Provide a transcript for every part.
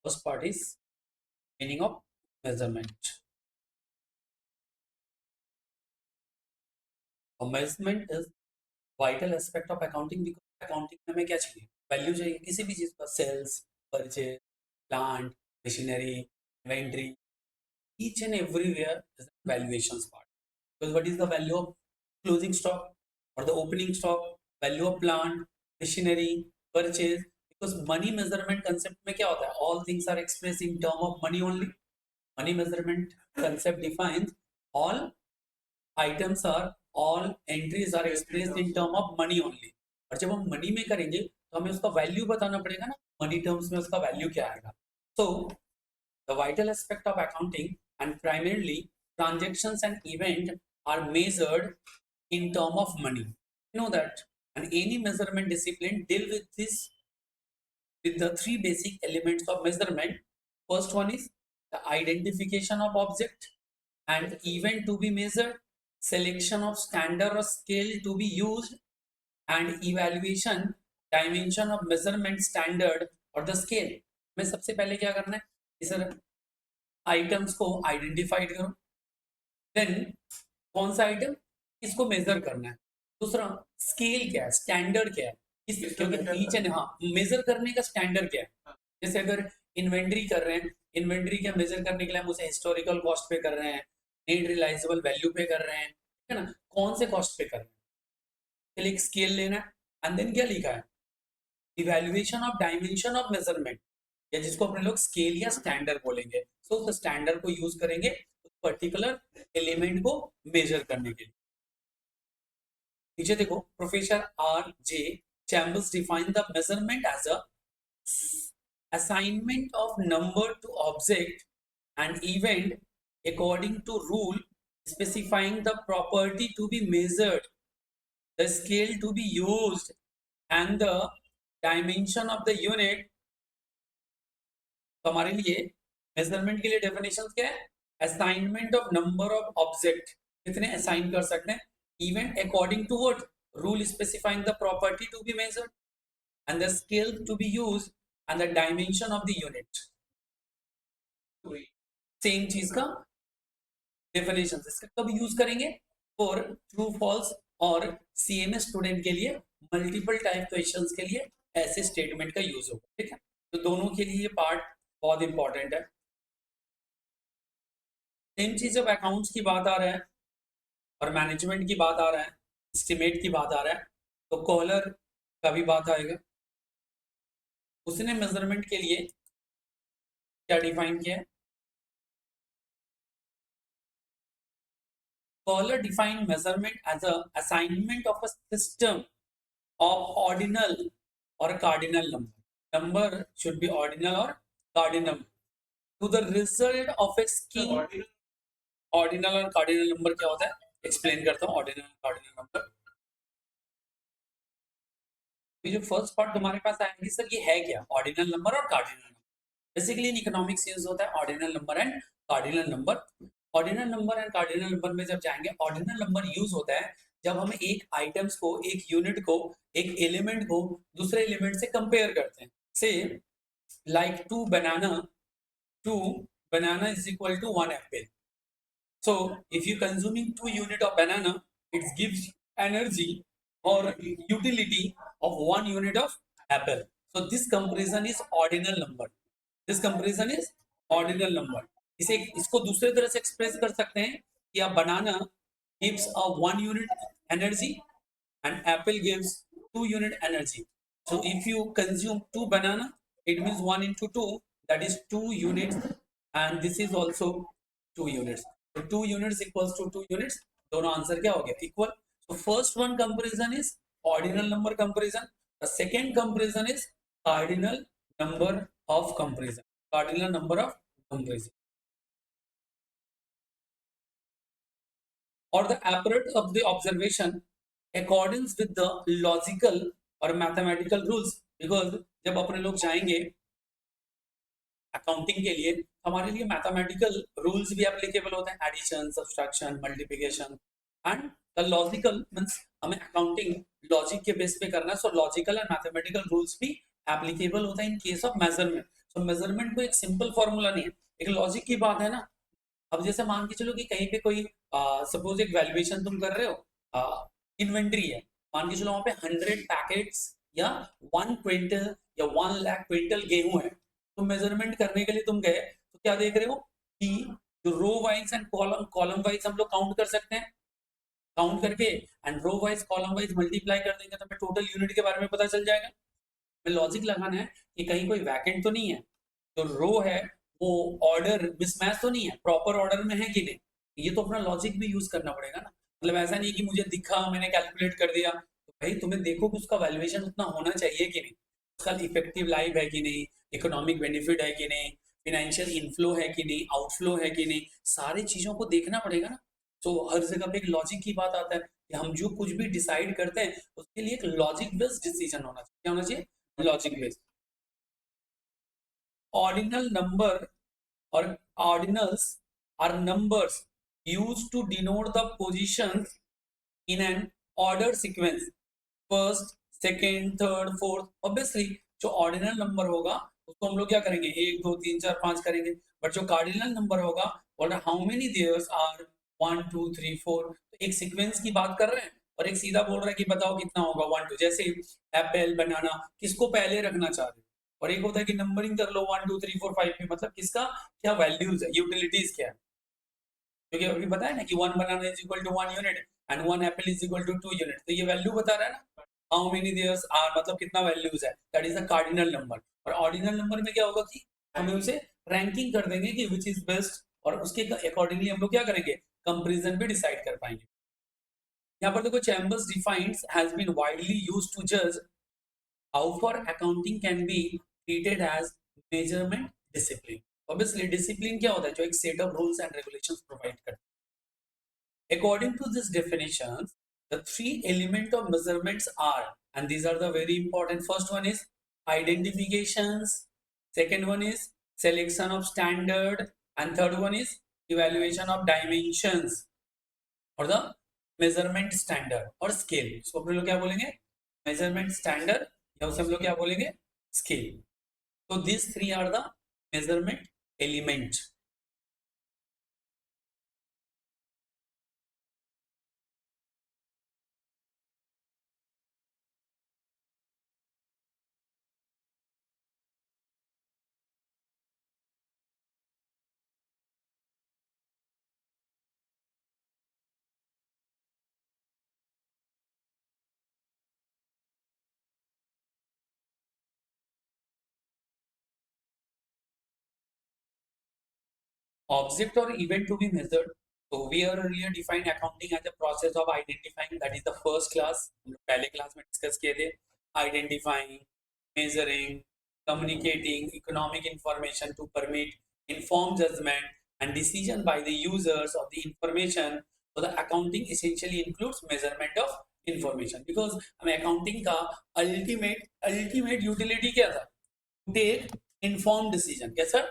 First part is meaning of measurement. A measurement is vital aspect of accounting because accounting में हमें क्या चाहिए? Value चाहिए किसी भी चीज का, sales, purchase, plant, machinery, inventory, each and everywhere is a valuations part. Because what is the value of closing stock or the opening stock, value of plant, machinery, purchase? Because money measurement concept में क्या होता है? All things are expressed in term of money only. Money measurement concept defines all items are all entries are expressed in term of money only. और जब हम money में करेंगे तो हमें उसका वैल्यू बताना पड़ेगा ना, मनी टर्म्स में उसका वैल्यू क्या आएगा. So the vital aspect of accounting and primarily transactions and event are measured in term of money. You know that, and any measurement discipline deal with this with the three basic elements of measurement. First one is the identification of object and event to be measured, selection of standard or scale to be used, and evaluation dimension of measurement standard or the scale. मैं सबसे पहले क्या करना है कि sir items को identified करो, then कौन सा आइटम इसको मेजर करना है, दूसरा स्केल क्या है, स्टैंडर्ड क्या है, क्योंकि ईच एंड हाँ मेजर करने का स्टैंडर्ड क्या है. जैसे अगर इन्वेंट्री कर रहे हैं, इन्वेंट्री क्या मेजर करने के लिए हम उसे हिस्टोरिकल कॉस्ट पे कर रहे हैं, नेट रियलाइजेबल वैल्यू पे कर रहे हैं, ठीक है ना, कौन से कॉस्ट पे कर रहे हैं, चलिए एक स्केल लेना है. एंड देन क्या लिखा है, evaluation of dimension of measurement, या जिसको अपने लोग स्केल या स्टैंडर्ड बोलेंगे. सो उस स्टैंडर्ड को यूज करेंगे पर्टिकुलर एलिमेंट को मेजर करने के लिए. नीचे देखो, professor R J Chambers define the measurement as a assignment of number to object and event according to rule specifying the property to be measured, the scale to be used, and the dimension of the unit. तो हमारे लिए measurement के लिए definition क्या है, assignment of number of object, कितने assign कर सकते हैं, event according to what rule specifying the property to be measured and the scale to be used and the dimension of the unit. Same चीज का definition इसका कब use करेंगे, for true false और सीएमएस स्टूडेंट के लिए multiple type questions के लिए ऐसे स्टेटमेंट का यूज होगा. ठीक है, तो दोनों के लिए ये पार्ट बहुत इंपॉर्टेंट है. सेम चीज जब अकाउंट्स की बात आ रहा है और मैनेजमेंट की बात आ रहा है, एस्टिमेट की बात आ रहा है, तो कॉलर का भी बात आएगा. उसने मेजरमेंट के लिए क्या डिफाइन किया है, Kohler define measurement as a assignment of a system of ordinal और cardinal number. Number should be ordinal और cardinal to the result of a scheme. Ordinal और कार्डिनल नंबर क्या होता है, एक्सप्लेन करता हूँ. ऑर्डिनल और कार्डिनल नंबर, ये जो फर्स्ट पार्ट तुम्हारे पास आएंगे सर ये है क्या, ऑर्डिनल नंबर और cardinal number. Basically in economics use होता है ordinal number and cardinal number. Ordinal number and cardinal number में जब जाएंगे, ऑर्डिनल नंबर यूज होता है जब हम एक आइटम्स को, एक यूनिट को, एक एलिमेंट को दूसरे एलिमेंट से कंपेयर करते हैं. Say like two banana is equal to 1 apple. So if you consuming 2 unit of banana, it gives energy or utility of 1 unit of apple. So this comparison is ordinal number. This comparison is ordinal number. इसे इसको दूसरे तरह से express कर सकते हैं कि a banana gives a 1 unit energy and apple gives 2 unit energy. So if you consume 2 banana, it means 1 into 2, that is 2 units, and this is also 2 units. So 2 units equals to 2 units. दोनों answer क्या हो गया, equal. So first one comparison is ordinal number comparison. The second comparison is cardinal number of comparison. Cardinal number of comparison. Or the apparatus of the observation accordance with the logical or mathematical rules. Because जब अपने लोग जाएंगे accounting के लिए, हमारे लिए mathematical rules भी applicable होते हैं, addition, subtraction, multiplication, and the logical means हमें अकाउंटिंग लॉजिक के बेस पे करना है. So logical and mathematical rules भी एप्लीकेबल होता है इन केस ऑफ मेजरमेंट. तो मेजरमेंट को एक सिंपल फॉर्मूला नहीं है, एक लॉजिक की बात है ना। अब जैसे मान के चलो कि कहीं पे कोई सपोज एक वैल्यूएशन तुम कर रहे हो, इन्वेंट्री है, मान के चलो वहां पे 100 पैकेट्स या 1 क्विंटल या 1 लाख क्विंटल गेहूं है। तो मेजरमेंट करने के लिए तुम गए तो क्या देख रहे हो कि जो row wise and column column wise हम लोग काउंट कर सकते हैं, काउंट करके and row wise column wise multiply कर देंगे तो हमें टोटल यूनिट के बारे में पता चल जाएगा। हमें लॉजिक लगाना है कि कहीं कोई वैकेंट तो नहीं है, जो रो है वो ऑर्डर मिसमैच तो नहीं है, प्रॉपर ऑर्डर में है कि नहीं। ये तो अपना लॉजिक भी यूज करना पड़ेगा ना। मतलब ऐसा नहीं कि मुझे दिखा मैंने कैलकुलेट कर दिया, तो भाई तुम्हें देखो कि उसका वैल्यूएशन उतना होना चाहिए कि नहीं, उसका इफेक्टिव लाइफ है कि नहीं, इकोनॉमिक बेनिफिट है कि नहीं, फिनेंशियल इनफ्लो है कि नहीं, आउटफ्लो है कि नहीं, सारी चीजों को देखना पड़ेगा ना। तो हर जगह पे एक लॉजिक की बात आता है कि हम जो कुछ भी डिसाइड करते हैं उसके लिए एक लॉजिक बेस्ड डिसीजन होना चाहिए। क्या होना चाहिए? Logic based. Ordinal number or ordinals are numbers used to denote the positions in an order sequence, first second third fourth। Obviously जो ऑर्डिनल नंबर होगा उसको हम लोग क्या करेंगे, 1 2 3 4 5 करेंगे, बट जो कार्डिनल नंबर होगा बोल रहा हाउ मेनी देयर्स आर 1 2 3 4। तो एक सीक्वेंस की बात कर रहे हैं और एक सीधा बोल रहा है कि बताओ कितना होगा 1 2, जैसे एप्पल बनाना किसको पहले रखना चाह रहे हो, और एक होता है कि नंबरिंग कर लो 1 2 3 4 5 में, मतलब किसका क्या वैल्यूज है, यूटिलिटीज क्या है। क्योंकि अभी बताया ना कि 1 banana is equal to 1 unit and 1 apple is equal to 2 unit, तो ये वैल्यू बता रहा है ना हाउ मेनी देयर्स आर, मतलब कितना वैल्यूज है, that is a cardinal number. और ऑर्डिनल नंबर में क्या होगा कि हमें उसे रैंकिंग कर देंगे कि विच इज बेस्ट, और उसके अकॉर्डिंगली हम लोग क्या करेंगे, कंपेरिजन भी डिसाइड कर पाएंगे। यहाँ पर देखो Chambers defined has been widely used to जज how far accounting can be treated as measurement discipline। Obviously discipline क्या होता है, जो एक set of rules and regulations provide करता है। According to this definition, the three element of measurements are, and these are the very important, first one is identifications, second one is selection of standard, and third one is evaluation of dimensions और the measurement standard और scale। इसको हम लोग क्या बोलेंगे, measurement standard या उसे हम लोग क्या बोलेंगे, scale। So these three are the measurement element। Object or event to be measured, so we are earlier defined accounting as a process of identifying, that is the first class, हम लोग पहले class में discuss किए थे, identifying, measuring, communicating economic information to permit informed judgment and decision by the users of the information। so the accounting essentially includes measurement of information, because हमें accounting का ultimate utility क्या था, to take informed decision। कैसा,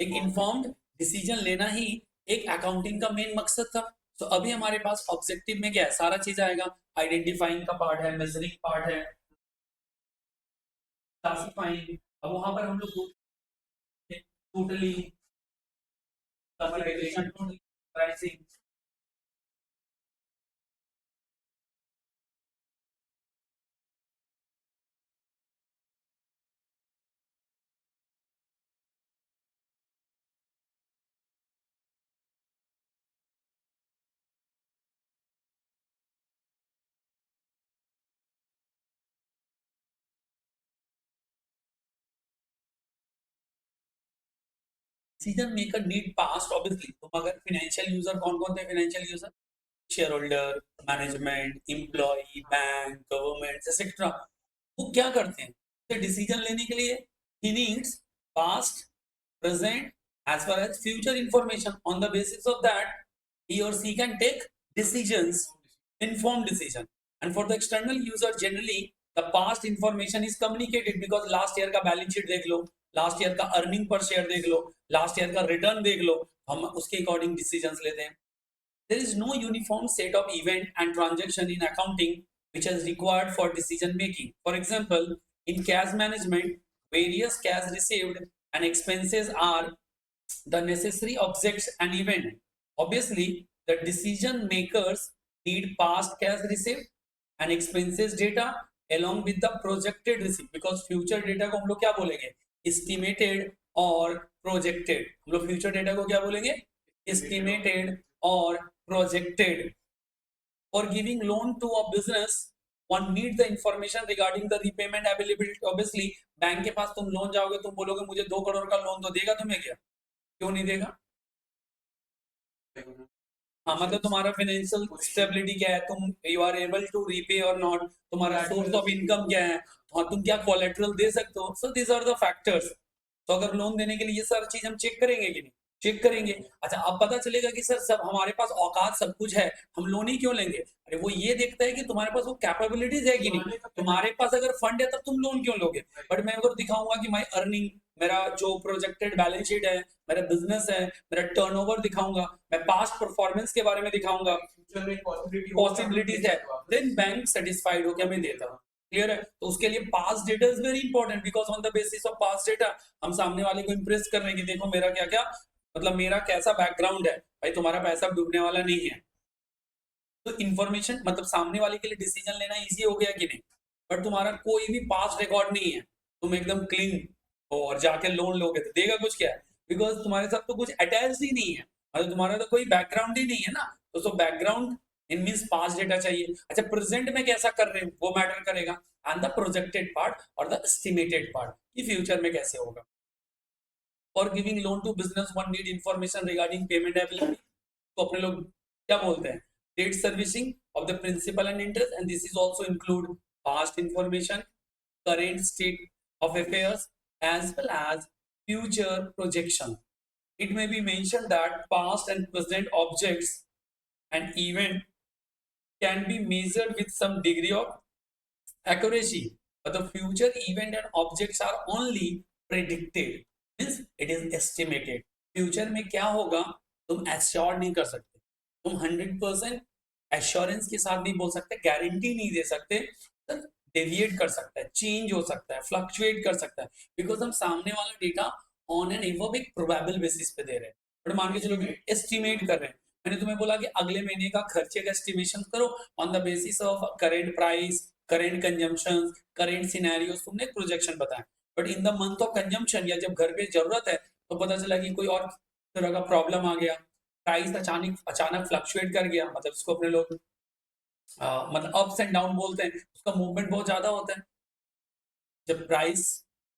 एक informed decision लेना ही एक accounting का main मकसद था। तो अभी हमारे पास ऑब्जेक्टिव में क्या है, सारा चीज आएगा, आइडेंटिफाइंग का पार्ट है, मेजरिंग पार्ट है, क्लासिफाइंग। अब वहां पर हम लोग totally summarization, pricing. Decision maker need past, obviously तुम अगर फाइनेंशियल यूजर, कौन कौन थे financial user, share holder, management, employ, bank, government etcetera, वो क्या करते हैं, तो डिसीजन लेने के लिए ही needs past, present, as well as future information। On the basis of that, he or she can take decisions, informed decision। And for the external user, generally the past information is communicated, because last year का balance sheet देख लो, last year का earning per share देख लो, last year का return देख लो, हम उसके according decisions लेते हैं। There is no uniform set of event and transaction in accounting which is required for decision making। For example, in cash management, various cash received and expenses are the necessary objects and event. Obviously, the decision makers need past cash receipt and expenses data along with the projected receipt, because future data को हम लोग क्या बोलेंगे, estimated और projected. हम लोग future data को क्या बोलेंगे, estimated और projected. For giving loan to a business, one need the information regarding the repayment availability. Obviously, bank के पास तुम लोन जाओगे, तुम बोलोगे मुझे 2 करोड़ का लोन तो देगा तुम्हें क्या? क्यों नहीं देगा? हाँ, मतलब तुम्हारा फाइनेंशियल स्टेबिलिटी क्या है, तुम you are able to repay और नॉट, तुम्हारा सोर्स ऑफ इनकम क्या है, और तुम क्या कोलेटरल दे सकते हो. So these are the factors. तो अगर लोन देने के लिए ये सारी चीज हम चेक करेंगे कि नहीं, चेक करेंगे. अच्छा, अब पता चलेगा कि सर सब हमारे पास औकात सब कुछ है, हम लोन ही क्यों लेंगे? अरे वो ये देखता है कि तुम्हारे पास वो कैपेबिलिटीज है कि नहीं. तुम्हारे पास अगर फंड है तब तुम लोन क्यों लोगे. बट मैं अगर दिखाऊंगा कि माई अर्निंग, मेरा जो प्रोजेक्टेड बैलेंस शीट है, मेरा बिजनेस है, मेरा टर्नओवर दिखाऊंगा, मैं पास्ट परफॉर्मेंस के बारे में दिखाऊंगा, पॉसिबिलिटीज है, देन बैंक सेटिस्फाइड होकर हमें देता है. क्लियर है? तो उसके लिए past data is very important, because on the basis of past data हम सामने वाले को इंप्रेस कर रहे हैं कि देखो मेरा क्या क्या, मतलब मेरा कैसा बैकग्राउंड है, भाई तुम्हारा पैसा डूबने वाला नहीं है. तो इन्फॉर्मेशन मतलब सामने वाले के लिए डिसीजन लेना इजी हो गया कि नहीं. बट तुम्हारा कोई भी पास्ट रिकॉर्ड नहीं है, तुम एकदम क्लीन हो और जाके लोन लोगे तो देगा कुछ क्या है, बिकॉज तुम्हारे साथ तो कुछ अटैच ही नहीं है, मतलब तुम्हारा तो कोई बैकग्राउंड ही नहीं है ना. तो बैकग्राउंड इन मीन्स पास्ट डेटा चाहिए. अच्छा, प्रेजेंट में कैसा कर रहे हो वो मैटर करेगा, एंड द प्रोजेक्टेड पार्ट और द एस्टिमेटेड पार्ट कि फ्यूचर में कैसे होगा. For giving loan to business one need information regarding payment ability. तो अपने लोग क्या बोलते हैं, debt servicing of the principal and interest, and this is also include past information, current state of affairs, as well as future projection. It may be mentioned that past and present objects and event can be measured with some degree of accuracy, but the future event and objects are only predicted, means it is estimated. Future में क्या होगा तुम assure नहीं कर सकते, तुम 100% assurance के साथ नहीं बोल सकते, गारंटी नहीं दे सकते. सर डेविएट कर सकता है, चेंज हो सकता है, फ्लक्चुएट कर सकता है, बिकॉज हम सामने वाला डेटा ऑन एन एवं एक प्रोबेबल बेसिस पे दे रहे हैं. बट मान के चलो एस्टिमेट कर रहे हैं, मैंने तुम्हें बोला कि अगले महीने का खर्चे का एस्टिमेशन करो on the basis of current price, current consumption, current scenarios, तुमने एक प्रोजेक्शन बताया. But in the month of consumption या जब घर पे जरूरत है तो पता चला कि कोई और तरह का प्रॉब्लम आ गया, प्राइस अचानक फ्लक्चुएट कर गया, मतलब इसको अपने लोग मतलब अप्स एंड डाउन बोलते हैं, उसका मूवमेंट बहुत ज्यादा होता है. जब प्राइस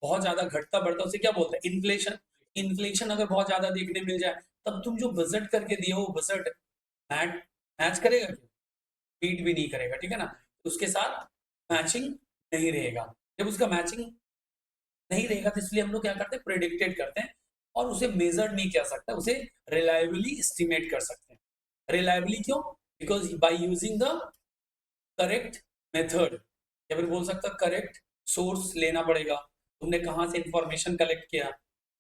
बहुत ज्यादा घटता बढ़ता उसे क्या बोलते हैं, इन्फ्लेशन. इन्फ्लेशन अगर बहुत ज्यादा देखने मिल जाए तब तुम जो बजट करके दिए वो बजट मैच करेगा क्या, बीट भी नहीं करेगा. ठीक है ना, उसके साथ मैचिंग नहीं रहेगा. जब उसका मैचिंग नहीं रहेगा तो इसलिए हम लोग क्या करते हैं, प्रेडिक्टेड करते हैं, और उसे मेजर्ड नहीं किया सकता, उसे रिलायबली एस्टिमेट कर सकते हैं. रिलायबली क्यों, because by using the correct method, या फिर बोल सकता करेक्ट सोर्स लेना पड़ेगा. तुमने कहाँ से इंफॉर्मेशन कलेक्ट किया,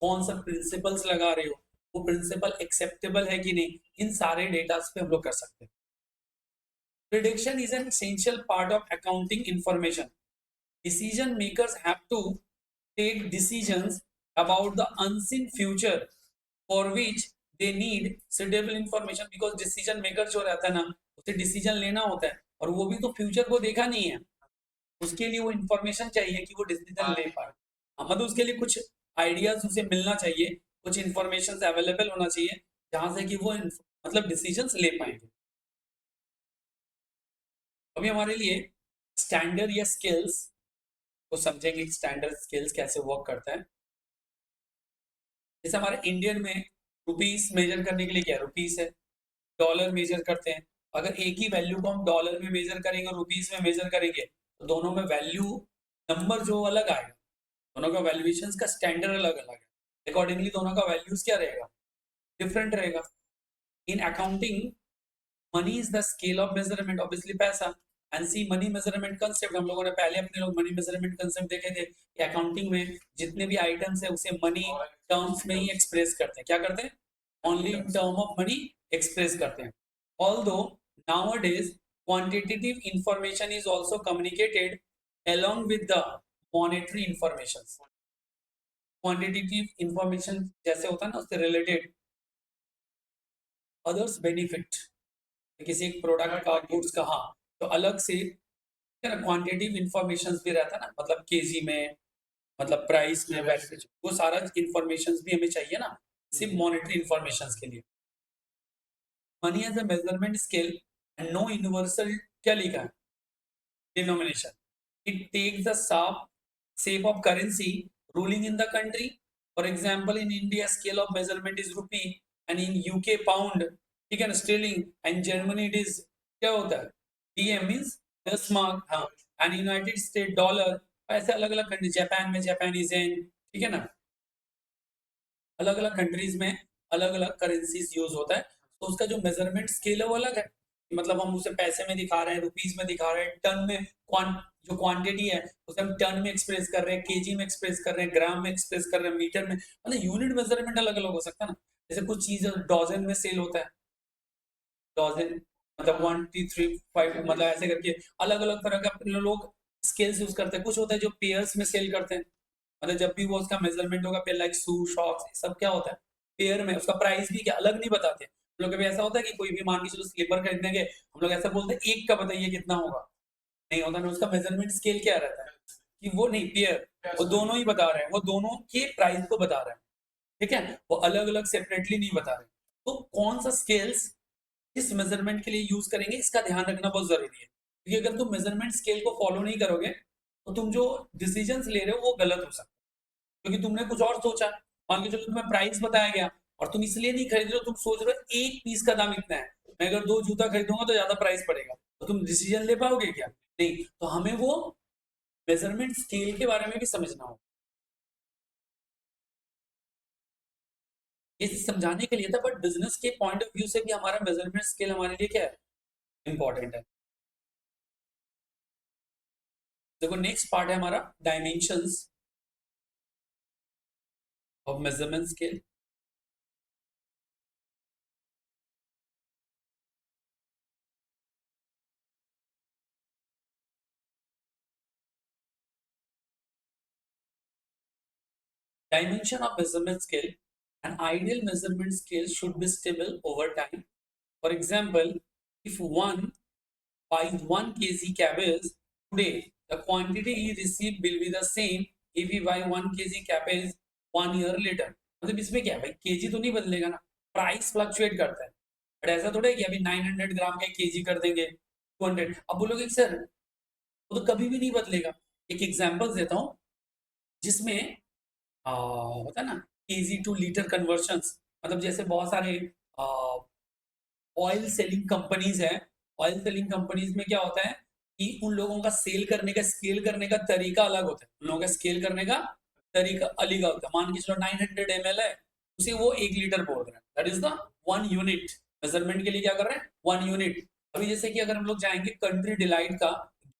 कौन सा प्रिंसिपल्स लगा रहे हो, वो प्रिंसिपल एक्सेप्टेबल है कि नहीं, इन सारे डेटा पे हम लोग कर सकते हैं. Prediction is an essential part of accounting information. Decision makers have to take decisions about the unseen future for which they need suitable information, because decision maker जो रहता है ना उसे डिसीजन लेना होता है, और वो भी तो फ्यूचर को देखा नहीं है, उसके लिए वो इंफॉर्मेशन चाहिए कि वो डिसीजन ले पाए. मतलब उसके लिए कुछ आइडियाज उसे मिलना चाहिए, कुछ इंफॉर्मेशन अवेलेबल होना चाहिए जहां से कि वो मतलब डिसीजन ले पाएंगे. अभी हमारे लिए स्टैंडर्ड या स्किल्स को समझेंगे, स्टैंडर्ड स्किल्स कैसे वर्क करता है. जैसे हमारे इंडियन में रुपीस मेजर करने के लिए क्या रुपीस है, डॉलर मेजर करते हैं. अगर एक ही वैल्यू को हम डॉलर में मेजर करेंगे और रुपीस में मेजर करेंगे तो दोनों में वैल्यू नंबर जो अलग आएगा, दोनों का वैल्यूएशन का स्टैंडर्ड अलग अलग है, अकॉर्डिंगली दोनों का वैल्यूज क्या रहेगा, डिफरेंट रहेगा. In accounting money is the scale of measurement, obviously पैसा. And see money measurement concept, हम लोगों ने पहले अपने लोग मनी मेजरमेंट कंसेप्ट देखे थे कि अकाउंटिंग में जितने भी आइटम्स है उसे मनी टर्म्स में ही एक्सप्रेस करते हैं. क्या करते हैं, only in term of money express करते हैं. Although nowadays quantitative information is also communicated along with the monetary information. Quantitative information जैसे होता है ना उससे रिलेटेड अदर्स बेनिफिट, किसी एक प्रोडक्ट का गुड्स का, हाँ, तो अलग से क्वांटिटेटिव इंफॉर्मेशन भी रहता है ना, मतलब केजी में, मतलब प्राइस में, वैसे वो सारा इंफॉर्मेशन भी हमें चाहिए ना, सिर्फ मॉनेटरी इंफॉर्मेशन के लिए। Money as a measurement scale and no universal, क्या लिखा है, denomination. It takes the shape of currency ruling in the country. For example, in India, scale of measurement is rupee, and in UK pound, ठीक है ना, sterling, and Germany it is, क्या होता है, DM means Deutschmark, हाँ, and United States dollar. ऐसे अलग अलग कंट्री, जापान में जापानीज येन, ठीक है ना, अलग अलग कंट्रीज में अलग अलग करेंसीज यूज होता है, तो उसका जो मेजरमेंट स्केल है वो अलग है, मतलब हम उसे पैसे में दिखा रहे हैं, रुपीज में दिखा रहे हैं, टन में, जो क्वांटिटी है उसे हम टन में एक्सप्रेस कर रहे हैं, केजी में एक्सप्रेस कर रहे हैं, ग्राम में एक्सप्रेस कर रहे हैं, मीटर में, मतलब यूनिट मेजरमेंट अलग अलग हो सकता है ना। जैसे कुछ चीज डॉजन में सेल होता है, डॉजन मतलब 1 2 3 5, मतलब ऐसे करके अलग अलग तरह का लोग स्केल्स यूज करते हैं। कुछ होता है जो पेयर्स में सेल करते हैं, मतलब जब भी वो उसका मेजरमेंट होगा, पेयर लाइक शू शॉक्स सब क्या होता है, पेयर में, उसका प्राइस भी क्या अलग नहीं बताते हम लोग। कभी ऐसा होता है कि कोई भी मान के चलो स्लीपर खरीदने के, हम लोग ऐसा बोलते हैं एक का बताइए कितना होगा, नहीं होता ना, उसका मेजरमेंट स्केल क्या रहता है कि वो नहीं, पेयर, वो दोनों ही बता रहे हैं, वो दोनों के प्राइस को बता रहे हैं, ठीक है, वो अलग अलग सेपरेटली नहीं बता रहे। तो कौन सा स्केल्स किस मेजरमेंट के लिए यूज करेंगे, इसका ध्यान रखना बहुत जरूरी है, क्योंकि अगर तुम मेजरमेंट स्केल को फॉलो नहीं करोगे तो तुम जो डिसीजंस ले रहे हो वो गलत हो सकता है, क्योंकि तुमने कुछ और सोचा, मान के चलो तुम्हें प्राइस बताया गया और तुम इसलिए नहीं खरीद रहे हो, तुम सोच रहे हो एक पीस का दाम इतना है, मैं अगर 2 जूता खरीदूंगा तो ज्यादा प्राइस पड़ेगा, तो तुम डिसीजन ले पाओगे क्या, नहीं, तो हमें वो मेजरमेंट स्केल के बारे में भी समझना होगा। ये समझाने के लिए था, बट बिजनेस के पॉइंट ऑफ व्यू से भी हमारा मेजरमेंट स्केल हमारे लिए क्या है, इंपॉर्टेंट है। देखो नेक्स्ट पार्ट है हमारा dimensions of measurement scale. Dimension of measurement scale. An ideal measurement scale should be stable over time. For example, if one buys 1 kg cabbage today, the quantity he receives will be the same if he buy 1 kg cabbage 1 year later. मतलब इसमें क्या है भाई, KG तो नहीं बदलेगा ना, price fluctuate करता है, बट ऐसा थोड़ा है कि अभी 900 ग्राम का केजी कर देंगे 200, अब बोलोगे सर वो तो कभी भी नहीं बदलेगा। एक एग्जांपल देता हूँ जिसमें होता है ना, केजी टू लीटर कन्वर्शंस, मतलब जैसे बहुत सारे ऑयल सेलिंग कंपनीज हैं, ऑयल सेलिंग कंपनीज में क्या होता है कि उन लोगों का सेल करने का, स्केल करने का तरीका अलग होता है, उन लोगों का स्केल करने का तरीका अलग होता है। मान के चलो 900 ml है, उसे वो 1 लीटर बोल रहे हैं, that is the 1 unit, measurement के लिए क्या कर रहे हैं, 1 यूनिट। अभी जैसे कि अगर हम लोग जाएंगे कंट्री डिलाइट का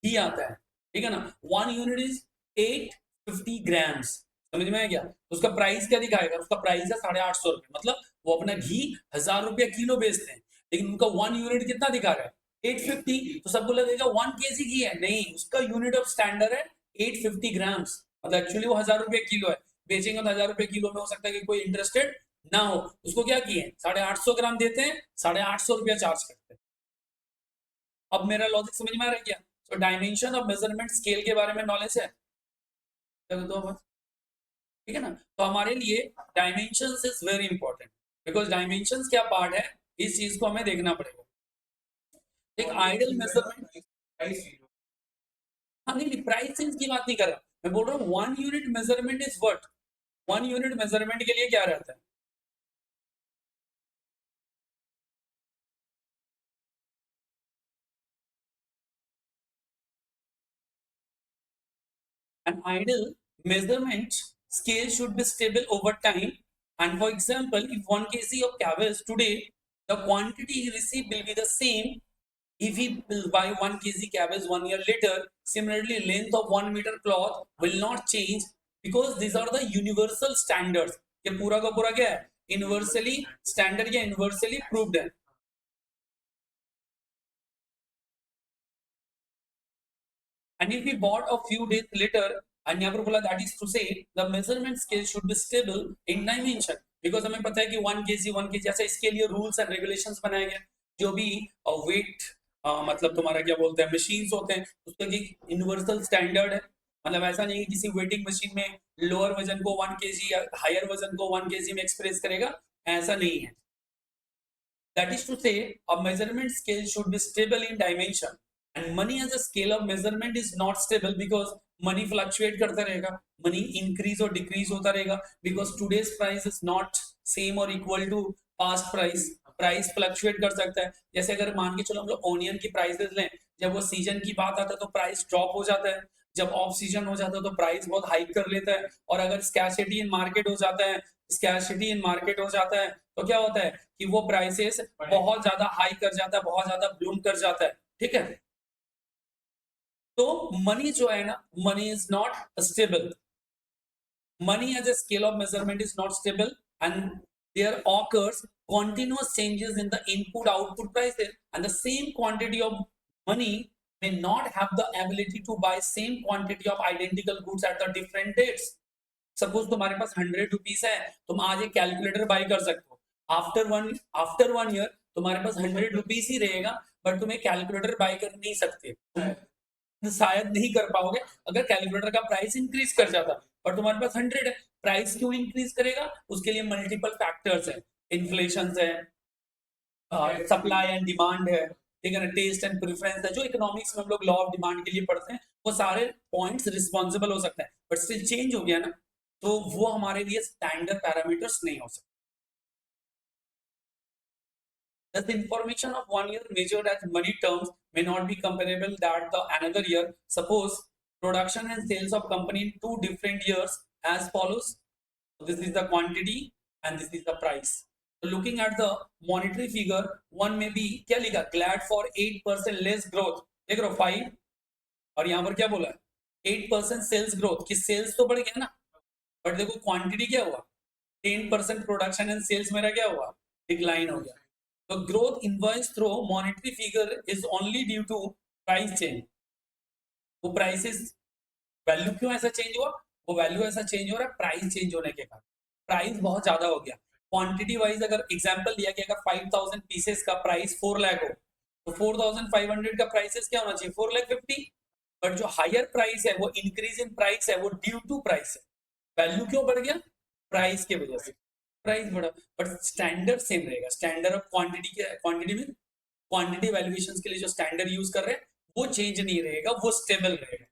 घी आता है, ठीक है ना, 1 यूनिट इज 850 ग्राम्स, समझ में आ गया, तो उसका प्राइस क्या दिखाएगा, उसका प्राइस है 850 रुपए, मतलब वो अपना घी 1000 रुपया किलो बेचते हैं, लेकिन उनका 1 यूनिट कितना दिखा रहा है, 850, तो सबको लगेगा 1 kg घी है, नहीं, उसका यूनिट ऑफ स्टैंडर्ड है 850 ग्राम्स, मतलब एक्चुअली वो 1000 रुपये किलो है, बेचेंगे तो 1000 रुपये किलो में, हो सकता है कि कोई इंटरेस्टेड ना हो, उसको क्या किए 850 ग्राम देते हैं, 850 रुपया चार्ज करते हैं। अब मेरा लॉजिक समझ में आ रहा है क्या, तो डायमेंशन ऑफ मेजरमेंट स्केल के बारे में नॉलेज है, तो ठीक है ना, तो हमारे लिए dimensions is very important, because dimensions क्या पार्ट है, इस चीज को हमें देखना पड़ेगा। एक आइडियल मेजरमेंट, हाँ नहीं, प्राइसिंग की बात नहीं कर रहा, मैं बोल रहा हूँ 1 unit measurement is what, 1 unit measurement के लिए क्या रहता है, an ideal measurement scale should be stable over time, and for example, if 1 kg of cabbage today, the quantity he receive will be the same if he will buy 1 kg cabbage 1 year later. Similarly, length of 1 meter cloth will not change because these are the universal standards. ये पूरा का पूरा क्या है, universally standard या universally proved है। And if he bought a few days later, and यहाँ पर बोला दैट इज टू से the measurement scale should be stable in dimension, because हमें पता है कि 1 kg ऐसा इसके लिए रूल्स एंड रेगुलेशंस बनाए गए। जो भी वेट मतलब तुम्हारा क्या बोलते हैं मशीन्स होते हैं उसका यूनिवर्सल स्टैंडर्ड है। मतलब ऐसा नहीं है किसी वेटिंग मशीन में लोअर वजन को 1 kg या हायर वजन को 1 kg में एक्सप्रेस करेगा, ऐसा नहीं है। That is to say, a measurement scale should be stable in dimension. And money as a scale of measurement is not stable because money fluctuate करता रहेगा, money increase और decrease होता रहेगा because today's price is not same or equal to past price. Price fluctuate कर सकता है। जैसे अगर मान के चलो हम लोग ऑनियन की प्राइसेस लें, जब वो सीजन की बात आता है तो प्राइस ड्रॉप हो जाता है, जब ऑफ सीजन हो जाता है तो प्राइस बहुत हाइक कर लेता है, और अगर स्कैर्सिटी इन मार्केट हो जाता है, स्कैर्सिटी इन मार्केट हो जाता है तो क्या होता है कि वो प्राइसेस बहुत ज्यादा हाई कर जाता है, बहुत ज्यादा ब्लूम कर जाता है। ठीक है, तो मनी जो है ना, money is not stable. Money as a scale of measurement is not stable, and there occurs continuous changes in the input output prices, and the same quantity of money may not have the ability to buy same quantity of identical goods at the different dates. Suppose तुम्हारे पास 100 rupees है, तुम आज एक calculator by कर सकते हो, after one year तुम्हारे पास 100 rupees ही रहेगा, बट तुम एक कैलकुलेटर बाई कर नहीं सकते, शायद नहीं कर पाओगे अगर कैलकुलेटर का प्राइस इंक्रीज कर जाता। और तुम्हारे पास 100 है, प्राइस क्यों इंक्रीज करेगा, उसके लिए मल्टीपल फैक्टर्स है, इन्फ्लेशन है, सप्लाई एंड डिमांड है, ठीक है ना, टेस्ट एंड प्रेफरेंस है, जो इकोनॉमिक्स में हम लोग लॉ ऑफ डिमांड के लिए पढ़ते हैं, वो सारे पॉइंट्स रिस्पॉन्सिबल हो सकते हैं, बट स्टिल चेंज हो गया ना, तो वो हमारे लिए स्टैंडर्ड पैरामीटर्स नहीं हो सकते। Thus, the information of 1 year measured as money terms may not be comparable that the another year. Suppose production and sales of company in 2 different years as follows. So this is the quantity and this is the price. So looking at the monetary figure, one may be क्या लिखा, glad for 8% less growth. देख रहे हो 5 और यहाँ पर क्या बोला 8% सेल्स ग्रोथ, कि सेल्स तो बढ़ गया ना, बट देखो क्वांटिटी क्या हुआ, 10% प्रोडक्शन एंड सेल्स मेरा क्या हुआ, डिक्लाइन हो गया। The growth invoiced through monetary figure is only due to price change. वो prices वैल्यू क्यों ऐसा चेंज हुआ, वो वैल्यू ऐसा चेंज हो रहा है प्राइस चेंज होने के कारण, प्राइस बहुत ज्यादा हो गया। क्वांटिटी वाइज अगर एग्जांपल दिया कि अगर 5000 पीसेस का प्राइस 4 लाख हो, तो 4500 का प्राइसेस क्या होना चाहिए 4,50,000, बट जो हायर प्राइस है वो इंक्रीज इन प्राइस है, वो ड्यू टू प्राइस है। वैल्यू क्यों बढ़ गया, प्राइस के वजह से प्राइस बढ़ा, बट स्टैंडर्ड सेम रहेगा। स्टैंडर्ड ऑफ क्वांटिटी के क्वांटिटी में क्वांटिटी वैल्यूएशंस के लिए जो स्टैंडर्ड यूज कर रहे हैं वो चेंज नहीं रहेगा, वो स्टेबल रहेगा।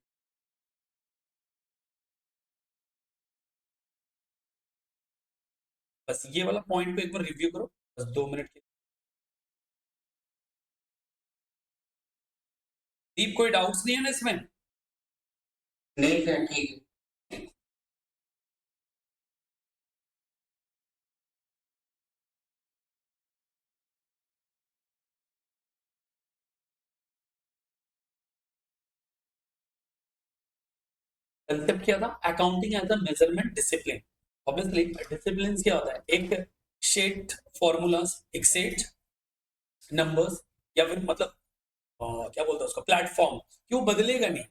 बस ये वाला पॉइंट को एक बार रिव्यू करो, बस 2 मिनट के। दीप कोई डाउट्स नहीं है ना इसमें? नहीं सर, ठीक है। कंसेप्ट क्या था, accounting as a measurement discipline. Obviously discipline क्या होता है, एक सेट फॉर्मूलाज, एक सेट नंबर्स, या फिर मतलब क्या बोलते हैं उसको, प्लेटफॉर्म, कि वो बदलेगा नहीं।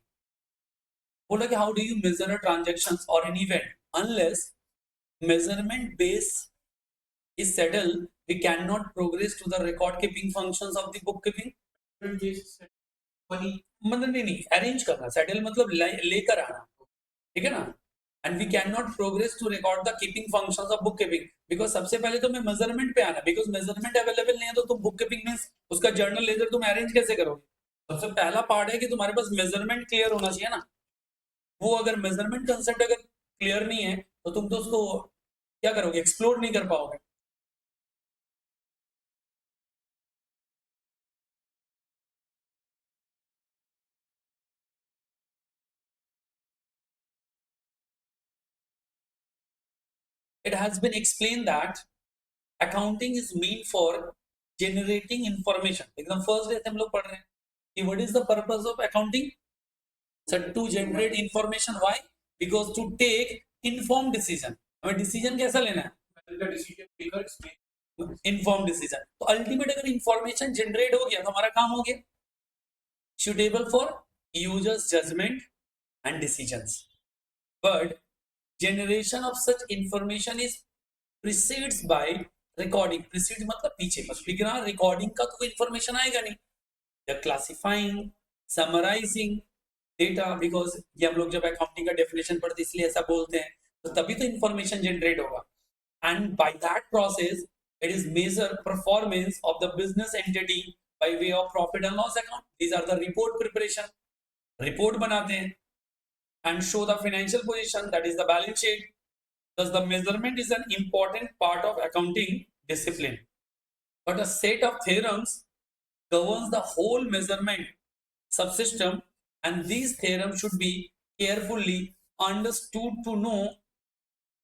बोला कि how do you measure a transactions और an event unless measurement base is settled, we cannot progress to the record keeping functions of the bookkeeping। मतलब नहीं अरेंज करना, सेटल मतलब लेकर आना, ठीक है ना, and we can not progress to record the keeping functions of book keeping, because सबसे पहले तो मैं मेजरमेंट पे आना, बिकॉज मेजरमेंट अवेलेबल नहीं है तो तुम बुक कीपिंग में उसका जर्नल लेजर तुम अरेंज कैसे करोगे। सबसे पहला पार्ट है कि तुम्हारे पास मेजरमेंट क्लियर होना चाहिए ना, वो अगर मेजरमेंट कंसेप्ट अगर क्लियर नहीं है तो तुम तो उसको क्या करोगे, एक्सप्लोर नहीं कर पाओगे। It has been explained that accounting is meant for generating information। एकदम फर्स्ट डे से हम लोग पढ़ रहे हैं कि what is the purpose of accounting, so to generate information, why, because to take informed decision। हमें डिसीजन कैसा लेना है, इन्फॉर्म डिसीजन। तो अल्टीमेट अगर इंफॉर्मेशन जनरेट हो गया तो हमारा काम हो गया, suitable for users judgment and decisions। but generation of such information is precedes by recording. Precede मतलब पीछे, बस बिना recording का तो कोई information आएगा नहीं. They're classifying, summarizing data, because ये हम लोग जब accounting का definition पढ़ते इसलिए ऐसा बोलते हैं, तो तभी तो information generate होगा. And by that process, it is measure performance of the business entity by way of profit and loss account. These are the report preparation. Report बनाते हैं and show the financial position, that is the balance sheet. Thus, the measurement is an important part of accounting discipline. But a set of theorems governs the whole measurement subsystem, and these theorems should be carefully understood to know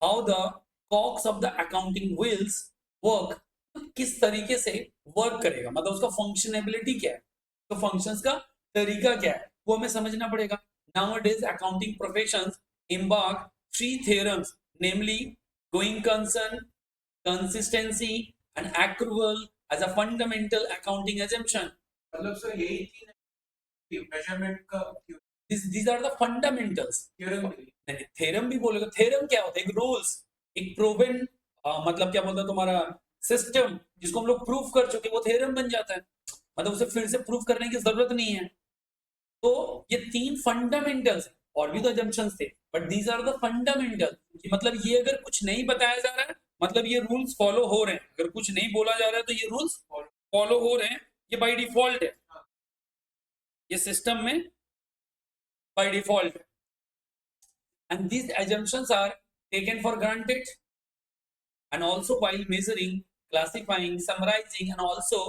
how the cogs of the accounting wheels work. किस तरीके से work करेगा, मतलब उसका फंक्शनेबिलिटी क्या है, तो functions का तरीका क्या है, वो हमें समझना पड़ेगा. Nowadays, accounting professions embark 3 theorems, namely going concern, consistency, and accrual as a fundamental accounting assumption. मतलब सर यही तीन मेजरमेंट का These are the fundamentals. Theorem भी बोलेगा. थ्योरम क्या होता है? एक रूल्स, एक प्रूवन, मतलब क्या बोलता है तुम्हारा सिस्टम, जिसको हम लोग प्रूफ कर चुके, वो थ्योरम बन जाता है. मतलब उसे फिर से प्रूफ करने की जरूरत नहीं है. तो ये 3 फंडामेंटल्स, और भी तो अजम्पशंस थे, but these are the fundamental. मतलब ये अगर कुछ नहीं बताया जा रहा है, मतलब ये रूल्स फॉलो हो रहे हैं. अगर कुछ नहीं बोला जा रहा है तो ये रूल्स फॉलो हो रहे हैं. ये बाय डिफॉल्ट है, ये सिस्टम में by default. And these assumptions are taken for granted. And also while measuring, classifying, summarizing, and also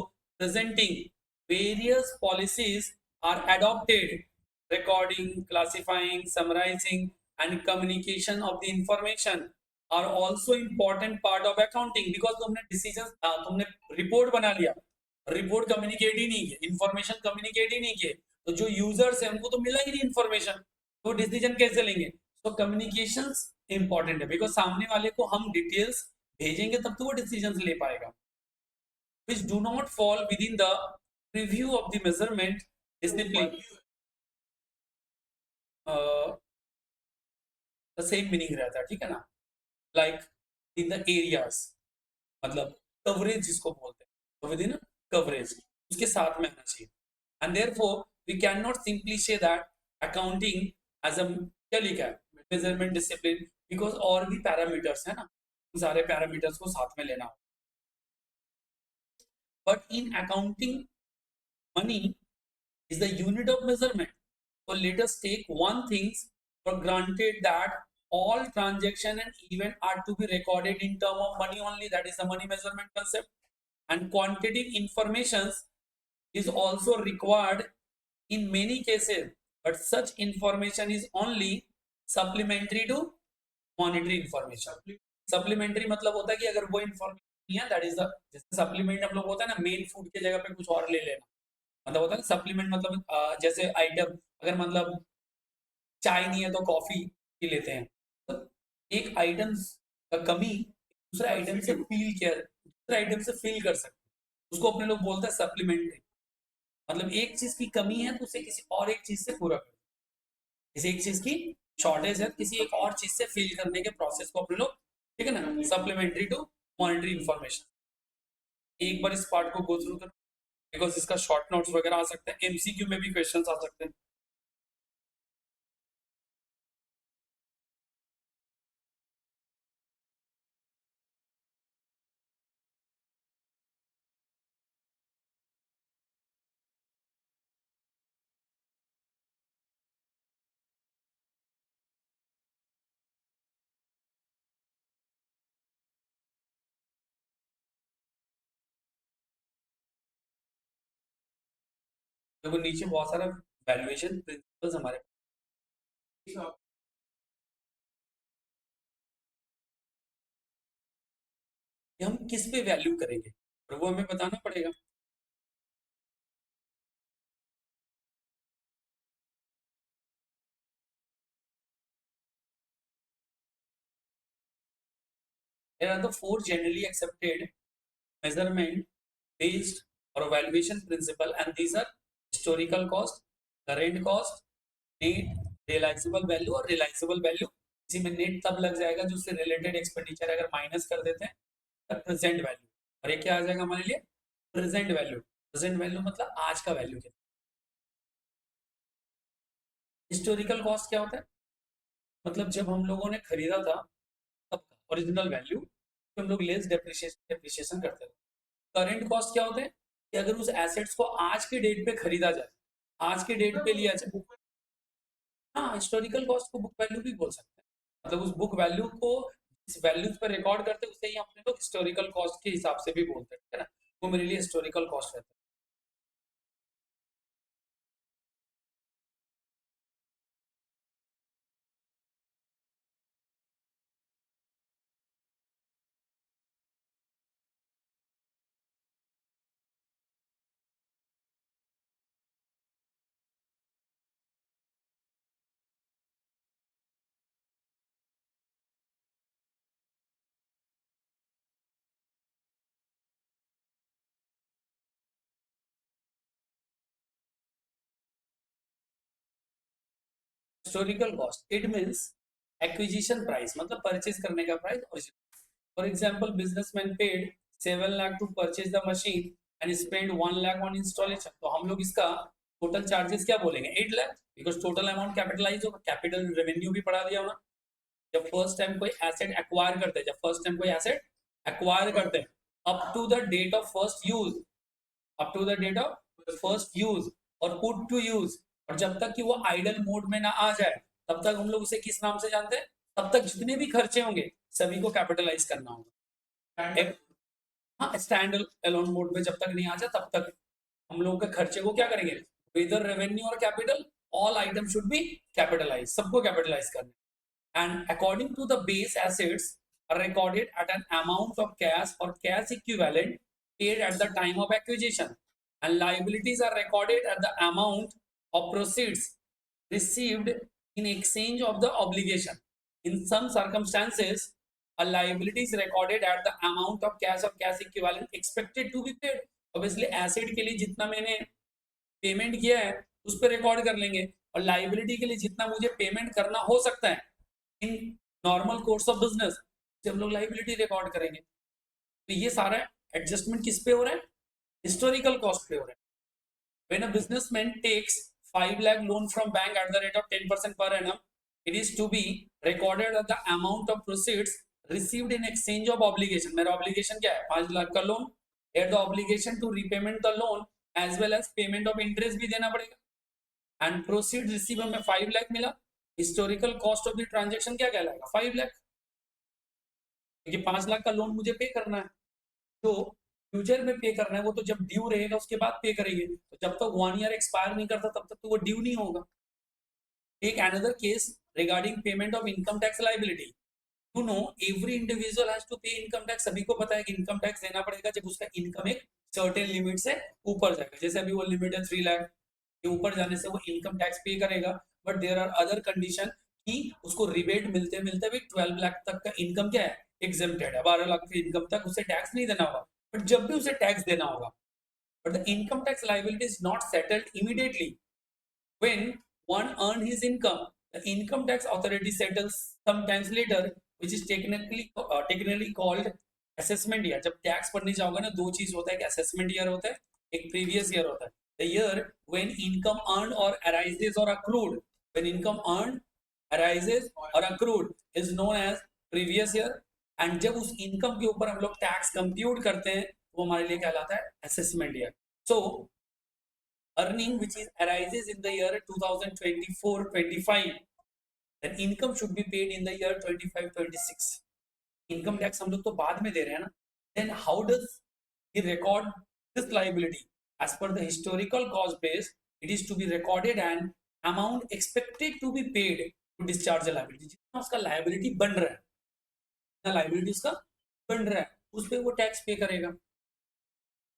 presenting, various policies are adopted. Recording, classifying, summarizing, and communication of the information are also important part of accounting, because तुमने decisions, तुमने report बना लिया, report communicate ही नहीं किया, information communicate ही नहीं किए, तो जो users हैं उनको तो मिला ही नहीं information, तो decision कैसे लेंगे? तो communications important है, because सामने वाले को हम details भेजेंगे तब तो वो decisions ले पाएगा. Which do not fall within the review of the measurement discipline. The same meaning रहता है, ठीक है ना? Like in the areas, मतलब coverage जिसको बोलते हैं, तो within coverage उसके साथ में आना चाहिए. And therefore we cannot simply say that accounting as a क्या लिखा है measurement discipline, because और भी parameters है ना, सारे parameters को साथ में लेना हो. But in accounting, money is the unit of measurement. So let us take one thing for granted, that all transaction and event are to be recorded in term of money only. That is the money measurement concept. And quantitative information is also required in many cases, but such information is only supplementary to monetary information. Supplementary मतलब होता है कि अगर वो information नहीं है, that is the, जैसे supplement हम लोग होता है ना, मेन फूड की जगह पे कुछ और ले लेना, मतलब होता है सप्लीमेंट, मतलब जैसे आइटम, अगर मतलब चाय नहीं है तो कॉफी पी लेते हैं, तो एक आइटम का कमी दूसरे आइटम से फिल कर सकते हैं, उसको अपने लोग बोलते हैं सप्लीमेंट्री. मतलब एक चीज की कमी है तो उसे किसी और एक चीज से पूरा कर, किसी एक चीज की शॉर्टेज है किसी एक और चीज से फिल करने के प्रोसेस को अपने लोग, ठीक है ना, सप्लीमेंट्री टू मॉनिटरी इंफॉर्मेशन. एक बार इस पार्ट को गो थ्रू करो, बिकॉज इसका शॉर्ट नोट्स वगैरह आ सकते हैं, एमसीक्यू में भी क्वेश्चंस आ सकते हैं. देखो नीचे बहुत सारा वैल्यूएशन प्रिंसिपल्स हमारे, हम किस पे वैल्यू करेंगे और वो हमें बताना पड़ेगा. There are the 4 generally accepted measurement based or valuation principle, and these are historical cost, current cost, net realizable value or realizable value, इसी में नेट तब लग जाएगा जो उससे रिलेटेड एक्सपेंडिचर अगर माइनस कर देते हैं प्रेजेंट वैल्यू, और ये क्या आ जाएगा हमारे लिए प्रेजेंट वैल्यू। प्रेजेंट वैल्यू मतलब आज का वैल्यू कितना। हिस्टोरिकल कॉस्ट क्या होता है, मतलब जब हम लोगों ने खरीदा था तब ओरिजिनल वैल्यू, तो हम लोग लेस डेप्रिसिएशन करते हैं। करंट कॉस्ट क्या होते हैं कि अगर उस एसेट्स को आज के डेट पे खरीदा जाए, आज के डेट पे लिया जाए, हाँ हिस्टोरिकल कॉस्ट को बुक वैल्यू भी बोल सकते हैं। मतलब उस बुक वैल्यू को इस वैल्यूज पर रिकॉर्ड करते हैं, उसे ही अपने लोग हिस्टोरिकल कॉस्ट के हिसाब से भी बोलते हैं, ठीक है ना। वो मेरे लिए हिस्टोरिकल कॉस्ट रहता है। Historical cost it means acquisition price, मतलब परचेज करने का price. For example businessman paid 7 lakh to purchase the machine and spend 1 lakh on installation, तो हम लोग इसका टोटल चार्जेस क्या बोलेंगे 8 lakh, because total amount capitalize होगा, कैपिटल रेवेन्यू भी पढ़ा दिया होना। जब फर्स्ट टाइम कोई एसेट एक्वायर करते हैं, जब फर्स्ट टाइम कोई एसेट एक्वायर करते हैं, up to the date of first use, up to the date of first use और पुट टू यूज, और जब तक कि वो आइडल मोड में ना आ जाए तब तक हम लोग उसे किस नाम से जानते हैं, तब तक जितने भी खर्चे होंगे सभी को कैपिटलाइज करना होगा। हाँ स्टैंड अलोन मोड में जब तक नहीं आ जाए तब तक हम लोगों के खर्चे को क्या करेंगे, इधर रेवेन्यू और capital, all item should be capitalize, सबको कैपिटलाइज करना। and according to the base assets are recorded at an amount of cash or cash equivalent paid at the time of acquisition, and liabilities are recorded at the amount of proceeds received in exchange of the obligation. In some circumstances a liability is recorded at the amount of cash or cash equivalent expected to be paid. obviously asset के लिए जितना मैंने payment किया है उस पर record कर लेंगे, और लाइबिलिटी के लिए जितना मुझे पेमेंट करना हो सकता है in normal course of business से हम लोग लाइबिलिटी रिकॉर्ड करेंगे। तो ये सारा एडजस्टमेंट किस पे हो रहा है, हिस्टोरिकल कॉस्ट पे हो रहा है। When a businessman takes 5 lakh loan from bank at the rate of 10% per annum, it is to be recorded at the amount of proceeds received in exchange of obligation. मेरा obligation क्या है 5 लाख का loan, at the obligation to repayment the loan as well as payment of interest भी देना पड़ेगा, and proceed receive हमें 5 लाख मिला, historical cost of the transaction क्या कहलाएगा 5 लाख, क्योंकि 5 लाख का लोन मुझे पे करना है, तो फ्यूचर में पे करना है वो तो जब ड्यू रहेगा उसके बाद पे करेंगे, तो जब तक 1 ईयर एक्सपायर नहीं करता तब तक तो वो ड्यू नहीं होगा। एक another case regarding payment of income tax liability, you know every individual has to pay income tax, सभी को पता है कि इनकम टैक्स देना पड़ेगा जब उसका इनकम एक सर्टेन लिमिट से ऊपर जाएगा, जैसे अभी वो लिमिट है 3 लाख के ऊपर जाने से वो इनकम टैक्स पे करेगा। But there are other condition कि उसको रिबेट मिलते मिलते भी 12 लाख तक का इनकम क्या है एग्जेम्प्टेड है, 12 लाख के इनकम तक उसे टैक्स नहीं देना होगा, बट जब भी उसे टैक्स देना होगा, but the income tax liability is not settled immediately when one earn his income, the income tax authority settles sometimes later, which is technically called assessment year। जब टैक्स भरने जाओगे ना दो चीज होता है, एक असेसमेंट ईयर होता है, एक प्रीवियस ईयर होता है। the year when income earned or arises or accrued, when income earned arises or accrued is known as previous year, and जब उस इनकम के ऊपर हम लोग टैक्स कंप्यूट करते हैं वो हमारे लिए कहलाता है assessment year. So earning which is arises in the year 2024-25, then income should be paid in the year 25-26। income tax हम लोग तो बाद में दे रहे हैं ना, then how does he record this liability? As per the historical cost base it is to be recorded and amount expected to be paid to discharge the liability। जितना उसका liability बन रहा है, जितना liability उसका बन रहा है उस पे वो टैक्स पे करेगा।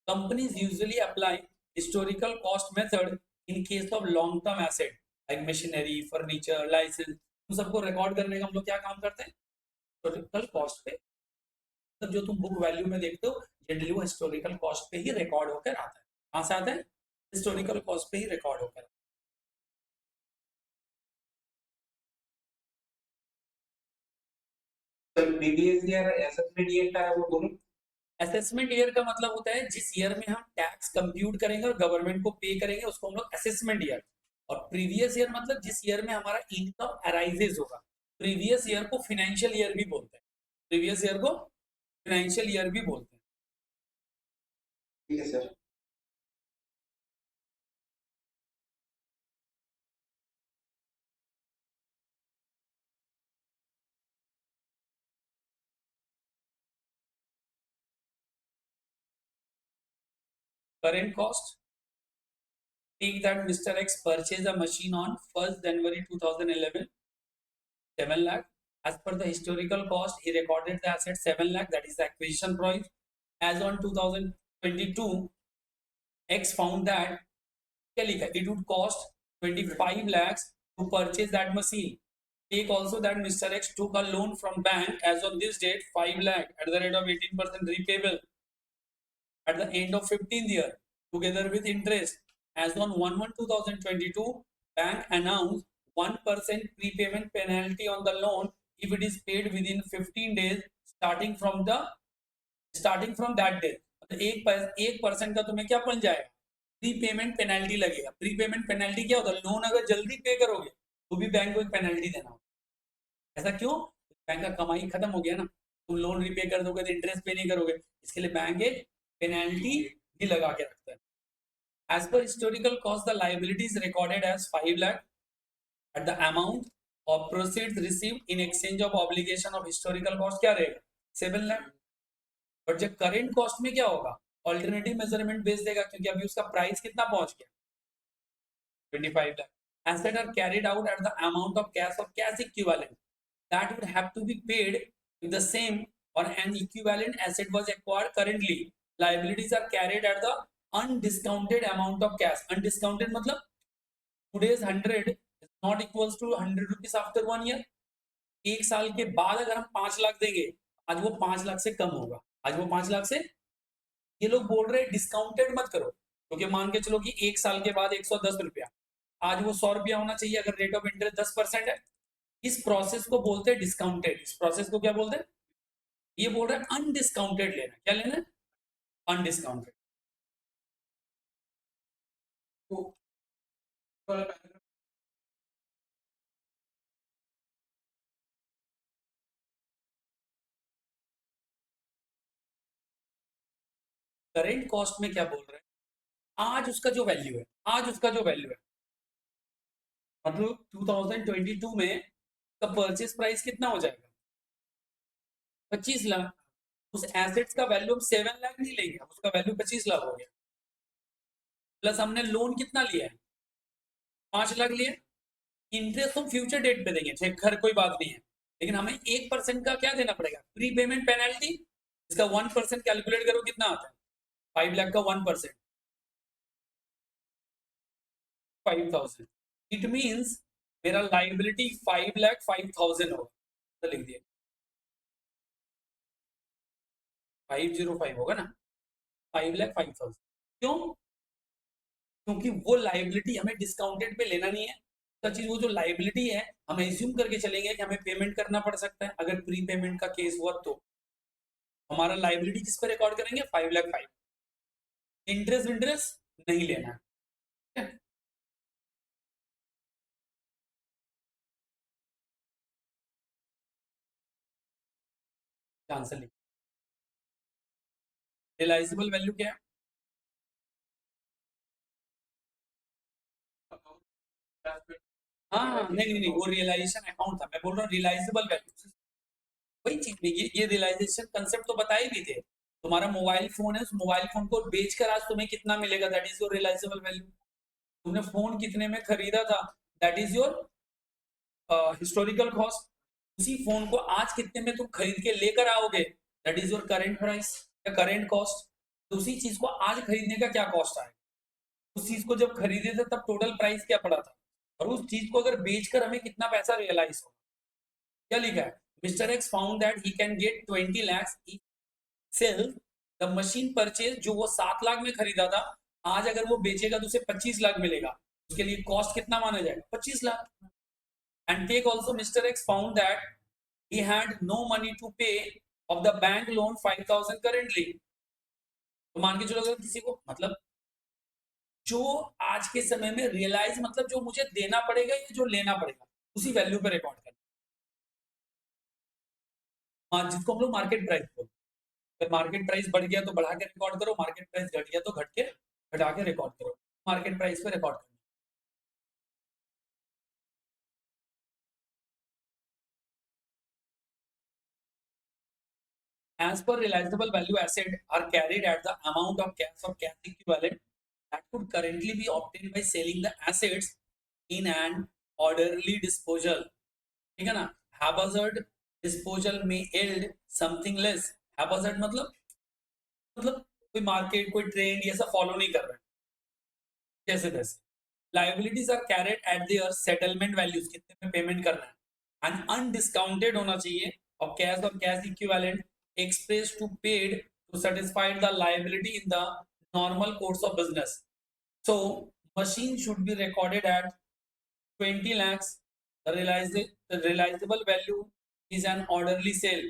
Companies usually apply historical cost method in case of long term asset like machinery, furniture, license, उन सबको रिकॉर्ड करने का हम लोग क्या काम करते हैं हिस्टोरिकल कॉस्ट पे। मतलब जो तुम बुक वैल्यू में देखते हो जनरली वो हिस्टोरिकल कॉस्ट पे ही रिकॉर्ड होकर आता है। कहाँ से आता है, हिस्टोरिकल कॉस्ट पे ही रिकॉर्ड होकर। प्रीवियस ईयर असेसमेंट ईयर का है वो दोनों। असेसमेंट ईयर का मतलब होता है जिस ईयर में हम टैक्स कंप्यूट करेंगे और गवर्नमेंट को पे करेंगे उसको हम लोग असेसमेंट ईयर। और प्रीवियस ईयर मतलब जिस ईयर में हमारा इनकम अराइजेज होगा। प्रीवियस ईयर को फाइनेंशियल ईयर भी बोलते हैं। प्रीवियस ईयर को फाइनेंशियल ईयर भी बोलते हैं। ठीक है sir. Current cost, take that Mr. X purchased a machine on 1st January 2011, 7 lakh. As per the historical cost, he recorded the asset 7 lakh, that is the acquisition price. As on 2022, X found that it would cost 25 lakhs to purchase that machine. Take also that Mr. X took a loan from bank as on this date 5 lakh at the rate of 18% repayable at the end of 15th year together with interest. As on 1/1/2022, bank announced 1% prepayment penalty on the loan if it is paid within 15 days starting from that day. एक percent का तुम्हें क्या बन जाएगा, prepayment penalty लगेगा। Prepayment penalty क्या होता है, लोन अगर जल्दी पे करोगे तो भी बैंक को एक पेनल्टी देना होगा। ऐसा क्यों? बैंक का कमाई खत्म हो गया ना, तुम लोन रिपे कर दोगे तो इंटरेस्ट पे नहीं करोगे, इसके लिए बैंक एक पेनल्टी भी लगा के रखता है। As per historical cost, the liability is recorded as 5 lakh at the amount of proceeds received in exchange of obligation of historical cost क्या रहेगा, 7 lakh। बट जब करेंट कॉस्ट में क्या होगा, ऑल्टरनेटिव मेजरमेंट बेस देगा क्योंकि अभी उसका प्राइस कितना पहुंच गया, 25 lakh. Assets are carried out at the amount of cash or cash equivalent that would have to be paid if the same or an equivalent asset was acquired currently. Liabilities are carried at the undiscounted amount of cash. Undiscounted मतलब today's 100 is not equals to 100 rupees after 1 year. एक साल के बाद अगर हम 5 लाख देंगे, आज वो 5 लाख से कम होगा, आज वो 5 लाख से, ये लोग बोल रहे हैं डिस्काउंटेड मत करो क्योंकि मान के चलो कि एक साल के बाद 110 रुपया, आज वो 100 रुपया होना चाहिए अगर रेट ऑफ इंटरेस्ट 10% है। इस प्रोसेस को बोलते हैं डिस्काउंटेड। इस प्रोसेस को क्या बोलते हैं, ये बोल रहे हैं अनडिस्काउंटेड लेना। क्या लेना है, अनडिस्काउंटेड। करेंट कॉस्ट में क्या बोल रहे हैं, आज उसका जो वैल्यू है, आज उसका जो वैल्यू है, मतलब 2022 में का परचेस प्राइस कितना हो जाएगा, 25 लाख। उस एसेट्स का वैल्यू हम 7 लाख नहीं लेंगे, उसका वैल्यू 25 लाख हो गया। प्लस हमने लोन कितना लिया है, 5 लाख लिया। इंटरेस्ट हम फ्यूचर डेट पे देंगे, ठीक, खैर कोई बात नहीं है, लेकिन हमें 1% का क्या देना पड़ेगा, प्री पेमेंट पेनल्टी। इसका 1% कैलकुलेट करो कितना आता है, 5 लाख का 1% 5000। इट मींस मेरा लाइबिलिटी 5 लाख 5000 होगा, तो लिख दिए 505 होगा ना, 5 लाख 5000। क्यों? क्योंकि वो लाइबिलिटी हमें डिस्काउंटेड पे लेना नहीं है। तो चीज वो जो लाइबिलिटी है हम एज्यूम करके चलेंगे कि हमें पेमेंट करना पड़ सकता है, अगर प्री पेमेंट का केस हुआ तो हमारा लाइबिलिटी किस पे रिकॉर्ड करेंगे, 5 लाख 5। इंटरेस्ट इंटरेस्ट नहीं लेना है। आंसर लिख, रियलाइजेबल वैल्यू क्या है, हाँ नहीं नहीं नहीं, वो रियलाइजेशन अकाउंट था, मैं बोल रहा हूँ रियलाइजेबल वैल्यू वही चीज में, ये रियलाइजेशन कंसेप्ट तो बताए भी थे। तुम्हारा मोबाइल फोन है, उस मोबाइल फोन को बेचकर आज तुम्हें कितना मिलेगा, that is your realisable value. तुमने फोन कितने में खरीदा था, that is your historical cost. उसी फोन को आज कितने में तुम खरीद के लेकर आओगे, that is your current price या करेंट कॉस्ट। तो उसी चीज को आज खरीदने का क्या कॉस्ट आएगा, उस चीज को जब खरीदे थे तब टोटल प्राइस क्या पड़ा था, और उस चीज को अगर बेचकर हमें कितना पैसा रियलाइज होगा। क्या लिखा है, mister X found that he can get 20 lakhs sell the machine purchase, जो वो 7 लाख में खरीदा था, आज अगर वो बेचेगा तो उसे 25 लाख मिलेगा। उसके लिए कॉस्ट कितना माना जाएगा, 25 lakh. And take also mister X found that he had no money to pay of the bank loan 5,000 currently. तो मान के चलो अगर किसी को मतलब जो आज के समय में रियलाइज मतलब जो मुझे देना पड़ेगा या जो लेना पड़ेगा उसी वैल्यू पे रिकॉर्ड करना, हाँ, जिसको हम लोग मार्केट प्राइस बोलते हैं। अगर मार्केट प्राइस बढ़ गया तो बढ़ा के रिकॉर्ड करो, मार्केट प्राइस घट गया तो घट के घटा के रिकॉर्ड करो, मार्केट प्राइस पे रिकॉर्ड करो। As per realizable value asset are carried at the amount of cash or cash equivalent that could currently be obtained by selling the assets in an orderly disposal. ठीक है ना? Haphazard disposal may yield something less. Haphazard मतलब कोई market कोई trend ये सब follow नहीं कर रहा है जैसे तैसे। Liabilities are carried at their settlement values, कितने में पेमेंट करना है, एंड अनडिस्काउंटेड होना चाहिए और cash equivalent express to paid to satisfy the liability in the normal course of business. So machine should be recorded at 20 lakhs. The realizable value is an orderly sale,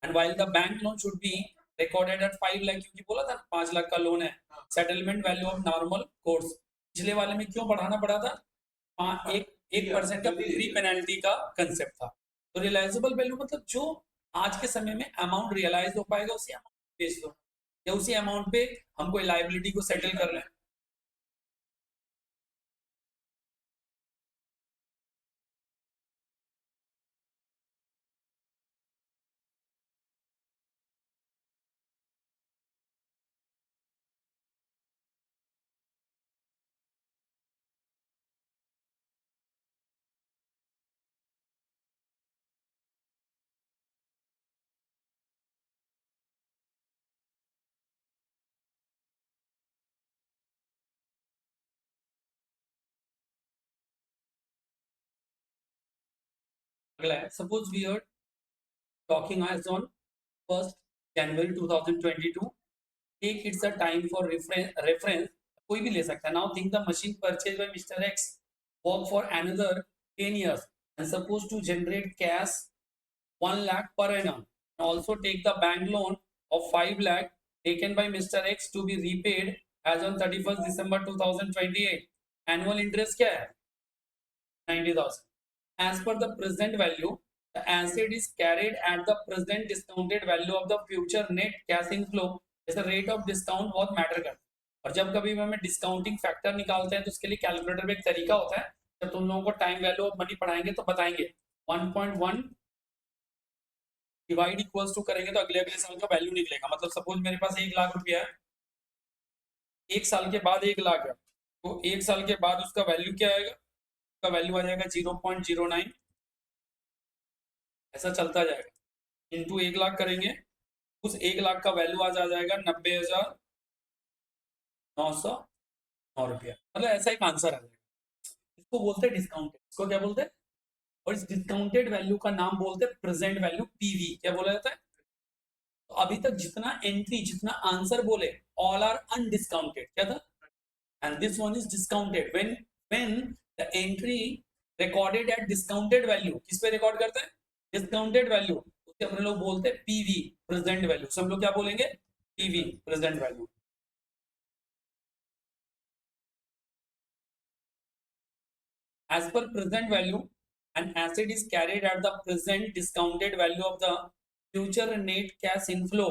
and while the bank loan should be recorded at 5 lakh, क्योंकि बोला था 5 लाख का loan है, settlement value of normal course. पिछले वाले में क्यों बढ़ाना पड़ा था? एक परसेंट का प्री पेनल्टी का कंसेप्ट था। तो रियलाइजेबल वैल्यू मतलब जो आज के समय में अमाउंट रियलाइज हो पाएगा उसी अमाउंट बेच दो, या उसी अमाउंट पे हम कोई लाइबिलिटी को सेटल कर रहे हैं। अगला है, suppose we are talking as on 1st January 2022, take it's a time for reference, कोई भी ले सकता है। Now think the machine purchased by Mr. X work for another 10 years and supposed to generate cash 1 lakh per annum, and also take the bank loan of 5 lakh taken by Mr. X to be repaid as on 31st December 2028. Annual interest क्या है? 90,000. As per the present value, the asset is carried at the present discounted value of the future net cash inflow. जैसे rate of discount बहुत matter करता है, और जब कभी हमें डिस्काउंटिंग फैक्टर निकालते हैं तो उसके लिए कैलकुलेटर में एक तरीका होता है। जब तुम लोगों को टाइम वैल्यू ऑफ मनी पढ़ाएंगे तो बताएंगे 1.1 डिवाइड इक्वल्स टू करेंगे तो अगले अगले साल का वैल्यू निकलेगा। मतलब सपोज मेरे पास 1 लाख रुपया है, एक साल के बाद 1 लाख है, तो एक साल के बाद उसका वैल्यू क्या आएगा? उसका वैल्यू आ जाएगा 0.09, ऐसा चलता जाएगा। इंटू 1 लाख करेंगे, उस 1 लाख का वैल्यू आज आ जाएगा 90,909 रुपया। मतलब ऐसा एक आंसर आ जाएगा। इसको बोलते हैं डिस्काउंटेड। इसको क्या बोलते हैं? और इस डिस्काउंटेड वैल्यू का नाम बोलते हैं प्रेजेंट वैल्यू, पीवी। क्या बोला जाता है? तो अभी तक जितना एंट्री, जितना आंसर बोले, ऑल आर अनडिस्काउंटेड। क्या था? And this one is discounted when the entry recorded at discounted value. किस पे रिकॉर्ड करते हैं? Discounted value. उसे अपने लोग बोलते हैं पीवी, प्रेजेंट वैल्यू। सब लोग क्या बोलेंगे? PV, present value. As per present value, an asset is carried at the present discounted value of the future net cash inflow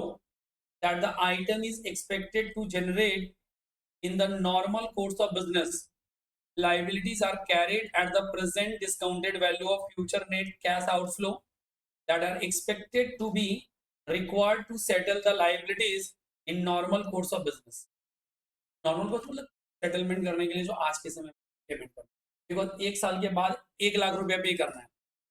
that the item is expected to generate in the normal course of business. Liabilities are carried at the present discounted value of future net cash outflow that are expected to be required to settle the liabilities in normal course of business. Normal course मतलब settlement करने के लिए जो आज के समय में payment करना, बिकॉज एक साल के बाद 1 लाख रुपया पे करना है।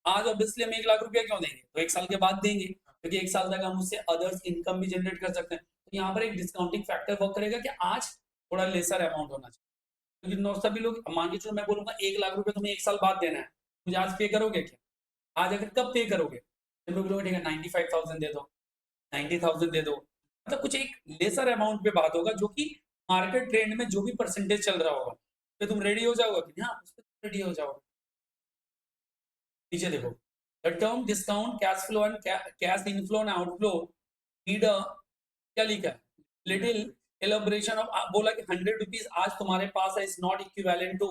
आज ऑब्वियसली हम 1 लाख रुपया क्यों देंगे? तो एक साल के बाद देंगे, क्योंकि एक साल तक हम उससे अदर्स इनकम भी जनरेट कर सकते हैं। तो यहाँ पर एक डिस्काउंटिंग फैक्टर वर्क करेगा कि आज थोड़ा लेसर अमाउंट होना चाहिए, क्योंकि सभी लोग मान के चलो मैं बोलूंगा 1 लाख रुपया तुम्हें 1 साल बाद देना है, मुझे आज पे करोगे क्या? आज अगर कब पे करोगे? तुम लोग बोलोगे ठीक है 95,000 दे दो, 90,000 दे दो। मतलब कुछ एक लेसर अमाउंट पे बात होगा, जो कि मार्केट ट्रेंड में जो भी परसेंटेज चल रहा होगा तो तुम रेडी हो जाओगे कि हाँ उस पर रेडी हो जाओगे। नीचे देखो, the term discount cash flow and cash inflow and outflow need a क्या लिखा है लिटिल एलोबरेशन ऑफ बोला कि 100 रुपीज आज तुम्हारे पास है is not equivalent to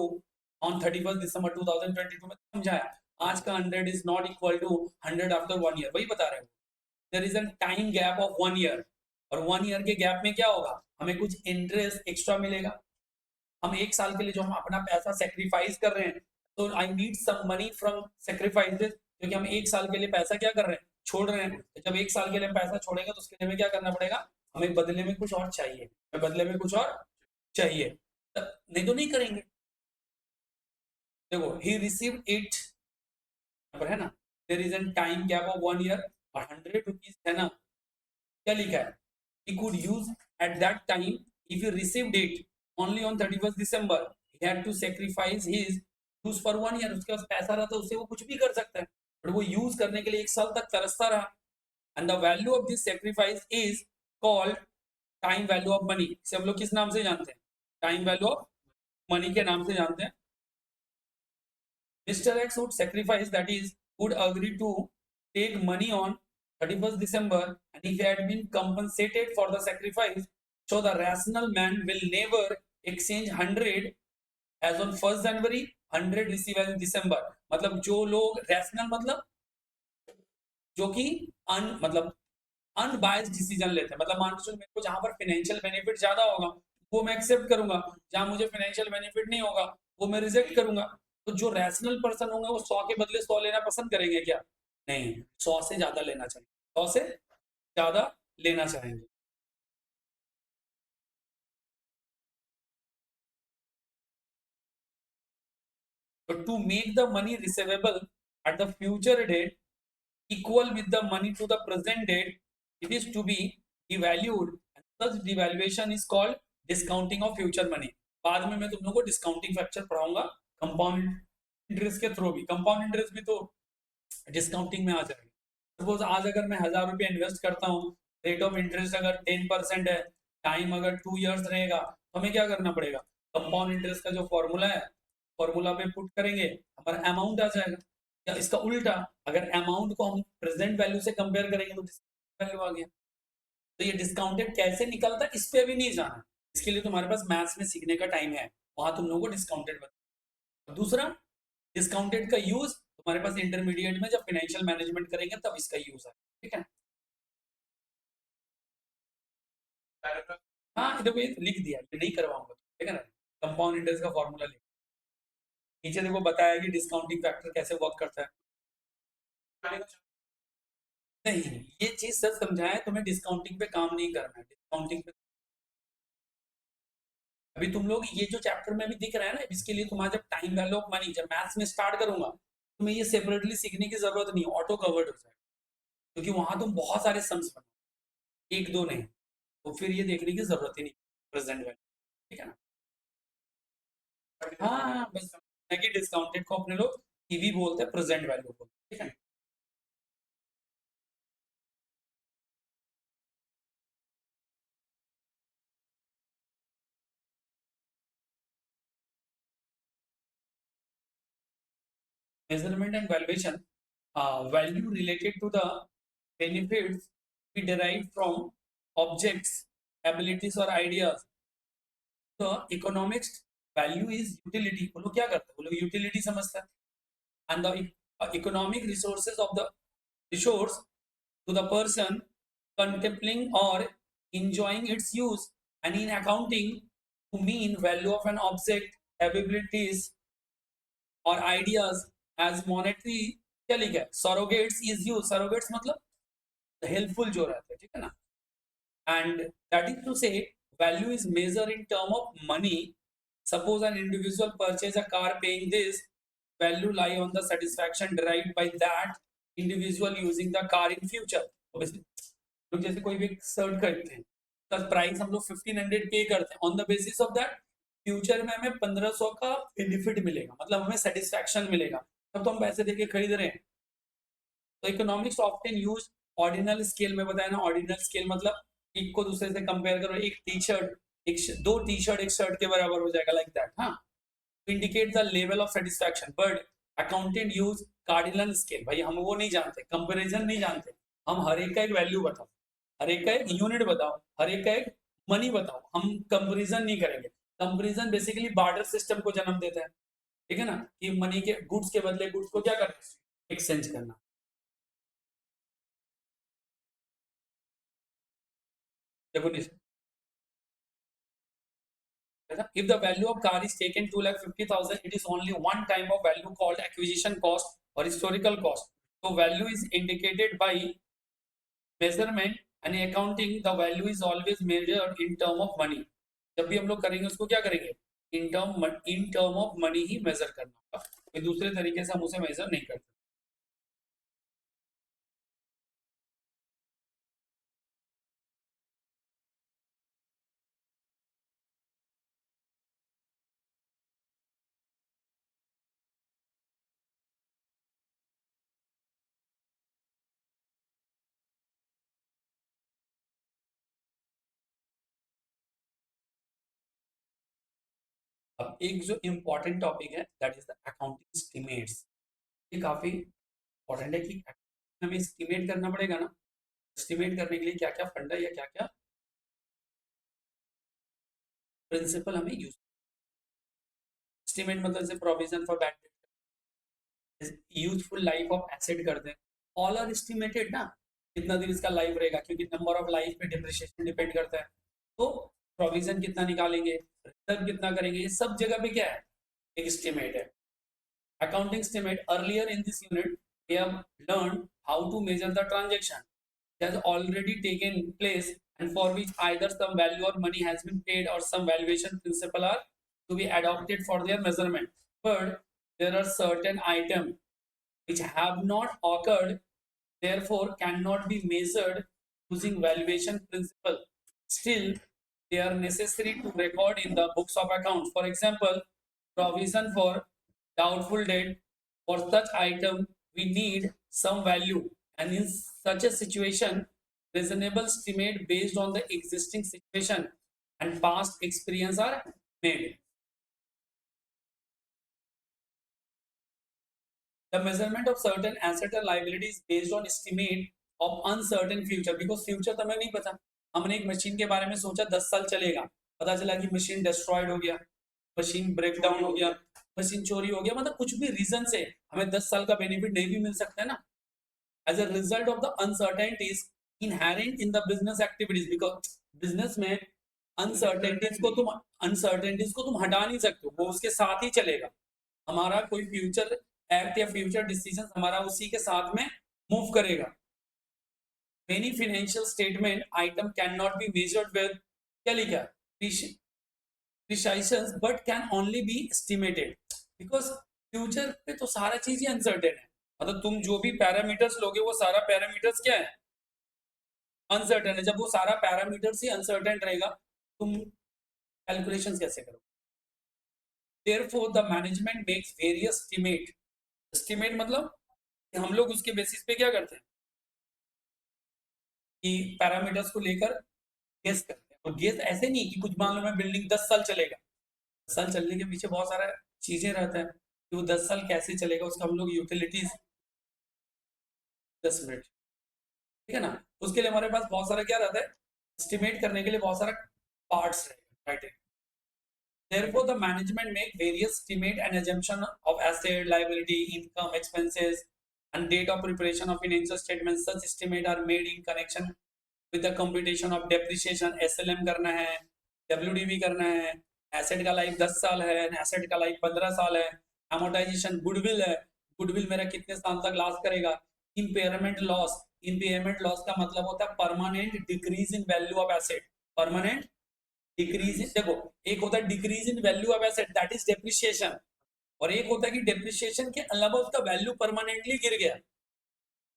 on 31 December 2022 में समझाया आज का 100 is not equal to 100 after 1 year वही बता रहे हो there is an time gap of 1 year और 1 ईयर के गैप में क्या होगा हमें कुछ इंटरेस्ट एक्स्ट्रा मिलेगा हम 1 साल के लिए जो हम अपना पैसा सेक्रीफाइस कर रहे हैं तो I need some money from sacrifices क्योंकि हम 1 साल के लिए पैसा क्या कर रहे हैं छोड़ रहे हैं तो जब 1 साल के लिए हम पैसा छोड़ेंगे तो उसके लिए हमें क्या करना पड़ेगा हमें बदले में कुछ और चाहिए हमें बदले में कुछ और चाहिए नहीं तो नहीं करेंगे देखो ही रिसीव्ड इट पर है ना there is an time gap of 1 year और 100 रुपीज है ना क्या लिखा है he could use at that time if he received it only on 31st December he had to sacrifice his use for 1 year उसके पास पैसा रहा तो उससे वो कुछ भी कर सकता है बट वो यूज करने के लिए 1 साल तक तरसता रहा and the value of this sacrifice is called time value of money इसे हम लोग किस नाम से जानते हैं टाइम वैल्यू ऑफ मनी के नाम से जानते हैं Mr. X would sacrifice, that is, would agree to take money on 31st December, and if he had been compensated for the sacrifice, so the rational man will never exchange 100 as on 1st January, 100 receive as in December. मतलब जो लोग rational मतलब जो कि मतलब unbiased decision लेते हैं मतलब मान के चलो मेरे को जहां पर फाइनेंशियल बेनिफिट ज्यादा होगा वो मैं एक्सेप्ट करूंगा जहां मुझे फाइनेंशियल बेनिफिट नहीं होगा वो मैं रिजेक्ट करूंगा तो जो रैशनल पर्सन होंगे वो 100 के बदले 100 लेना पसंद करेंगे क्या नहीं 100 से ज्यादा लेना चाहिए 100 से ज्यादा लेना चाहेंगे तो to make the money receivable at the future date equal with the money to the present date, it is to be devalued. And such devaluation is called discounting of future money. बाद में मैं तुम लोगों को discounting factor पढ़ाऊंगा compound interest के through भी compound interest भी तो डिस्काउंटिंग में आ जाएगा सपोज आज अगर मैं 1000 रुपया इन्वेस्ट करता हूँ रेट ऑफ इंटरेस्ट अगर 10% है टाइम अगर 2 इयर्स रहेगा तो हमें क्या करना पड़ेगा कंपाउंड इंटरेस्ट का जो फॉर्मूला है फॉर्मूला पे पुट करेंगे हमारा अमाउंट आ जाएगा या इसका उल्टा अगर अमाउंट को हम प्रेजेंट वैल्यू से कंपेयर करेंगे तो वैल्यू आ गया तो ये डिस्काउंटेड कैसे निकलता है इस पे भी नहीं जाना इसके लिए तुम्हारे पास मैथ्स में सीखने का टाइम है वहां तुम लोगों को डिस्काउंटेड बता दूसरा डिस्काउंटेड का यूज तुम्हारे पास इंटरमीडिएट में जब फाइनेंशियल मैनेजमेंट करेंगे तब इसका यूज है ठीक है हाँ देखो ये लिख दिया ये नहीं करवाऊंगा ठीक है ना कंपाउंड इंटरेस्ट का फॉर्मूला लिख नीचे देखो बताया कि डिस्काउंटिंग फैक्टर कैसे वर्क करता है नहीं ये चीज सर समझाया तुम्हें डिस्काउंटिंग पे काम नहीं करना है डिस्काउंटिंग पे अभी तुम लोग ये जो चैप्टर में भी दिख रहा है ना इसके लिए तुम्हारा जब टाइम वैल्यू ऑफ मनी जब मैथ्स में स्टार्ट करूंगा तुम्हें ये सेपरेटली सीखने की जरूरत नहीं ऑटो कवर्ड हो जाएगा क्योंकि वहां तुम बहुत सारे सम्स बनो एक दो नहीं तो फिर ये देखने की जरूरत ही नहीं प्रेजेंट वैल्यू ठीक है ना हाँ बस कि डिस्काउंटेड को अपने लोग ईवी बोलते हैं प्रेजेंट वैल्यू बोलते हैं ठीक है measurement and valuation value related to the benefits we derive from objects abilities or ideas the economics value is utility वो लोग क्या करते हैं वो लोग utility समझते हैं and the economic resources of the resource to the person contemplating or enjoying its use and in accounting to mean value of an object abilities और ideas as monetary क्या लिखा है surrogates is used surrogates मतलब helpful जो रहते हैं ठीक है ना and that is to say value is measured in term of money suppose an individual purchase a car paying this value lie on the satisfaction derived by that individual using the car in future obviously तो जैसे कोई भी shirt खरीदते हैं तो price हम लोग 1500 पे करते हैं on the basis of that future में हमें 1500 का बेनिफिट मिलेगा मतलब हमें सेटिस्फैक्शन मिलेगा तब तो हम पैसे देके खरीद रहे हैं तो economics often use ordinal scale में बताया ना ऑर्डिनल स्केल मतलब एक को दूसरे से कंपेयर करो एक टी शर्ट दो टी शर्ट एक शर्ट के बराबर हो जाएगा लाइक दैट हाँ to indicate the level of satisfaction but accountant use cardinal scale, भाई हम वो नहीं जानते, कंपैरिजन नहीं जानते, हम हर एक का एक वैल्यू बताओ, हर एक का एक यूनिट बताओ, हर एक का एक मनी बताओ, हम कंपैरिजन नहीं करेंगे। कंपैरिजन बेसिकली बार्टर सिस्टम को जन्म देता है, ठीक है ना, कि मनी के गुड्स के बदले गुड्स को क्या करना, एक्सचेंज करना। Definition, if the value of car is taken 2,50,000, it is only one type of value called acquisition cost or historical cost. So value is indicated by measurement and accounting. The value is always measured in term of money. जब भी हम लोग करेंगे उसको क्या करेंगे, in term of money ही measure करना होगा, कोई दूसरे तरीके से हम उसे मेजर नहीं करते। अब एक जो इम्पोर्टेंट टॉपिक है that is the accounting estimates. ये काफी इंपॉर्टेंट है कि हमें एस्टिमेट करना पड़ेगा ना, एस्टिमेट करने के लिए क्या क्या फंडा या क्या क्या प्रिंसिपल हमें यूज, एस्टिमेट मतलब जैसे provision for bad, useful life of asset करते हैं, ऑल आर एस्टिमेटेड ना, कितना दिन इसका लाइफ रहेगा, क्योंकि नंबर ऑफ लाइफ पे डिप्रिसिएशन डिपेंड करता है। तो प्रोविजन कितना निकालेंगे, रिजर्व कितना करेंगे, ये सब जगह पे क्या है, एक एस्टिमेट है। accounting estimate, earlier in this unit we have learned how to measure the transaction that has already taken place and for which either some value or money has been paid or some valuation principle are to be adopted for their measurement, but there are certain items which have not occurred, therefore cannot be measured using valuation principle. Still, they are necessary to record in the books of accounts. For example, provision for doubtful debt, for such item we need some value, and in such a situation reasonable estimate based on the existing situation and past experience are made. The measurement of certain asset and liabilities based on estimate of uncertain future, because future तो हमें नहीं पता। हमने एक machine के बारे में सोचा 10 साल चलेगा, पता चला कि मशीन डिस्ट्रॉयड हो गया, मशीन ब्रेक डाउन हो गया, मशीन चोरी हो गया, मतलब कुछ भी रीजन से हमें 10 साल का बेनिफिट नहीं भी मिल सकता है ना। As a result of the uncertainties inherent in the business activities, because business में अनसर्टेनिटीज को तुम हटा नहीं सकते, वो उसके साथ ही चलेगा। हमारा कोई फ्यूचर एक्ट या फ्यूचर डिसीजन हमारा उसी के साथ में मूव करेगा। Many financial statement item can not be measured with, क्या लिखा, precision but can only be estimated, because future पे तो सारा चीज ही अनसर्टेन है, मतलब तुम जो भी पैरामीटर्स लोगे वो सारा पैरामीटर्स क्या है, अनसर्टेन है। जब वो सारा पैरामीटर्स ही अनसर्टेन रहेगा तुम कैलकुलेशंस कैसे करोगे। Therefore, the management makes various estimate. Estimate मतलब कि हम लोग उसके बेसिस पे क्या करते हैं कि पैरामीटर्स को लेकर गेस करते हैं, और गेस ऐसे नहीं कि कुछ मान लो मैं बिल्डिंग 10 साल चलेगा, 10 साल चलने के पीछे बहुत सारा चीजें रहता है कि वो 10 साल कैसे चलेगा, उसका हम लोग यूटिलिटीज 10 मिनट, ठीक है ना, उसके लिए हमारे पास बहुत सारा क्या रहता है, एस्टिमेट करने के लिए बहुत सारा पार्ट्स रहते हैं। Therefore, the management make various estimate and assumption of asset, liability, income, expenses, and date of preparation of financial statements. Such estimate are made in connection with the computation of depreciation. SLM करना है, WDV करना है, asset का life 10 साल है, asset का life 15 साल है, amortization, goodwill है, goodwill मेरा कितने साल तक लास्ट करेगा, impairment loss, impairment loss का मतलब होता है permanent decrease in value of asset, permanent decrease, देखो एक होता है decrease in value of asset that is depreciation, और एक होता है कि डेप्रिसिएशन के अलावा उसका वैल्यू परमानेंटली गिर गया,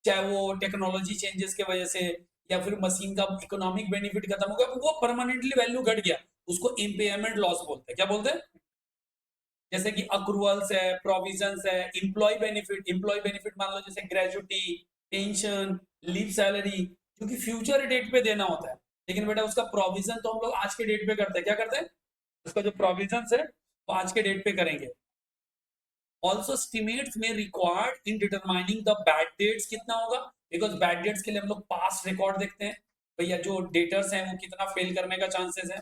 चाहे वो टेक्नोलॉजी चेंजेस के वजह से या फिर मशीन का इकोनॉमिक बेनिफिट खत्म हो गया, वो परमानेंटली वैल्यू घट गया, उसको इम्पेयरमेंट लॉस बोलते हैं। क्या बोलते हैं, जैसे कि अक्रूवल्स है, प्रोविजंस है, एम्प्लॉय बेनिफिट मान लो जैसे ग्रेजुटी, पेंशन, लीव सैलरी, जो कि फ्यूचर डेट पे देना होता है, लेकिन बेटा उसका प्रोविजन तो हम लोग आज के डेट पे करते हैं, क्या करते हैं, उसका जो प्रोविजन है वो आज के डेट पे करेंगे। ऑल्सो एस्टिमेट्स में required in determining the bad debts कितना होगा, बिकॉज बैड डेट्स के लिए हम लोग पास्ट रिकॉर्ड देखते हैं, भैया जो डेटर्स हैं वो कितना फेल करने का चांसेस है।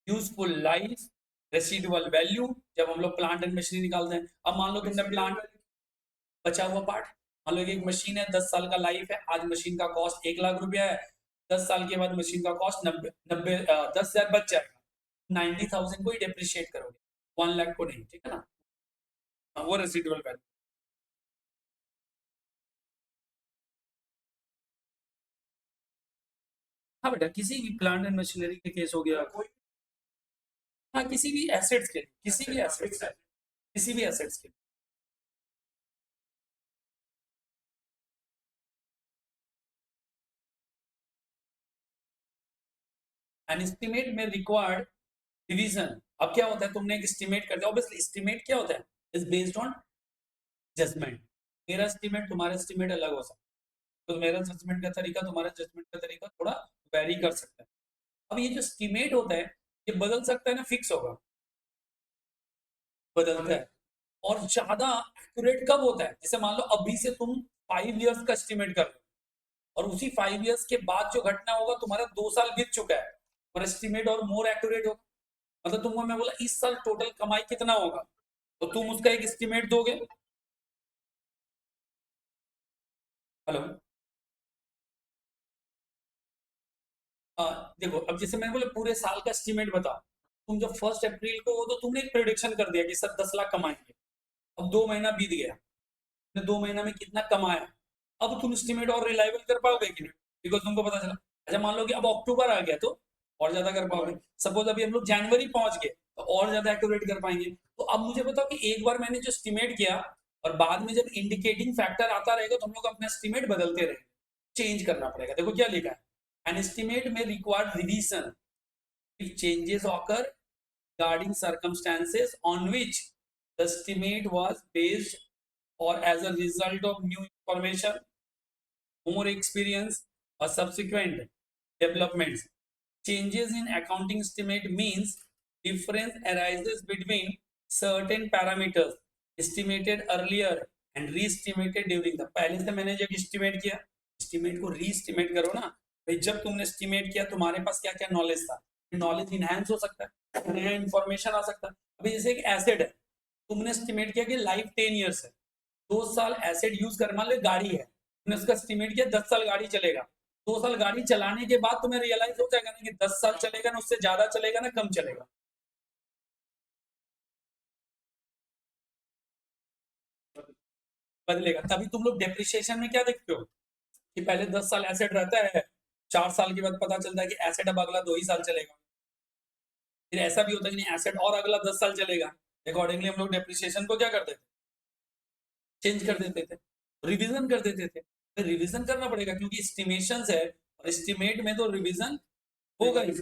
यूजफुल लाइफ, रेसिडुअल वैल्यू, जब हम लोग प्लांट एंड मशीनरी निकालते हैं, अब मान लो तुमने प्लांट बचा हुआ पार्ट, मान लो एक मशीन है 10 साल का लाइफ है, आज मशीन का कॉस्ट 1 लाख रुपया है, 10 साल के बाद मशीन का कॉस्ट 10,000 बच जाएगा, 90,000 को ही डेप्रिशिएट करोगे, 1 लाख को नहीं, ठीक है ना, वो रेसिडुअल वैल्यू। हाँ बेटा, किसी भी प्लांट एंड मशीनरी के केस हो गया, हाँ किसी भी एसेट्स के, किसी भी एसेट्स, किसी भी एसेट्स के। एन एस्टिमेट में रिक्वायर्ड डिवीजन, अब क्या होता है, तुमने एक एस्टिमेट कर दिया, ऑब्वियसली एस्टिमेट क्या होता है, इज बेस्ड ऑन जजमेंट, मेरा एस्टिमेट तुम्हारा एस्टिमेट अलग हो सकता है, तो मेरा जजमेंट का तरीका तुम्हारा जजमेंट का तरीका थोड़ा वेरी कर सकता है। अब ये जो एस्टिमेट होता है ये बदल सकता है ना, फिक्स होगा, बदलता है, और ज्यादा एक्यूरेट कब होता है, जैसे मान लो अभी से तुम 5 इयर्स का एस्टिमेट कर रहे हो, और उसी 5 इयर्स के बाद जो घटना होगा, तुम्हारा 2 साल बीत चुका है, और एस्टिमेट और मोर एक्यूरेट होगा, मतलब तुमको मैं बोला इस साल टोटल कमाई कितना होगा, तो तुम उसका एक एस्टिमेट दोगे। हेलो, देखो अब जैसे मैंने बोला पूरे साल का एस्टिमेट बताओ, तुम जब 1 अप्रैल को हो तो तुमने एक प्रोडिक्शन कर दिया कि सर 10 लाख कमाएंगे, अब 2 महीना बीत गया, तुमने 2 महीना में कितना कमाया, अब तुम एस्टिमेट और रिलायबल कर पाओगे कि नहीं, बिकॉज तुमको पता चला। अच्छा मान लो कि अब अक्टूबर आ गया तो और ज्यादा कर पाओगे, सपोज अभी हम लोग जनवरी पहुंच गए तो और ज्यादा एक्यूरेट कर पाएंगे। तो अब मुझे बताओ कि एक बार मैंने जो एस्टिमेट किया और बाद में जब इंडिकेटिंग फैक्टर आता रहेगा तो हम लोग अपना एस्टिमेट बदलते रहेंगे, चेंज करना पड़ेगा। देखो क्या लिखा है, एन एस्टिमेट में required revision if changes occur regarding circumstances on which the estimate was based or as a result of new information, more experience, or subsequent developments. Changes in accounting estimate means difference arises between certain parameters estimated earlier and re-estimated during the, पहले से मैंने जब estimate किया, estimate को re-estimate करो ना भाई, जब तुमने estimate किया तुम्हारे पास क्या क्या नॉलेज था, नॉलेज इनहैंस हो सकता है, नया इंफॉर्मेशन आ सकता है। अभी जैसे एक एसेट है, तुमने एस्टिमेट किया कि लाइफ 10 इयर्स है, 2 साल एसेट यूज कर, मान लो गाड़ी है, तुमने उसका एस्टिमेट किया 10 साल गाड़ी चलेगा, 2 साल गाड़ी चलाने के बाद तुम्हें रियलाइज हो जाएगा ना कि 10 साल चलेगा ना, उससे ज्यादा चलेगा ना कम चलेगा, बदलेगा। तभी तुम लोग डेप्रिसिएशन में क्या देखते हो कि पहले 10 साल एसेट रहता है, 4 साल के बाद पता चलता है कि एसेट अब अगला 2 ही साल चलेगा, फिर ऐसा भी होता है कि नहीं एसेट और अगला 10 साल चलेगा, अकॉर्डिंगली हम लोग डेप्रिसिएशन को क्या करते थे, चेंज कर देते थे, रिवीजन कर देते थे। तो रिवीजन करना पड़ेगा क्योंकि एस्टिमेशन है, और एस्टिमेट में तो रिवीजन होगा ही,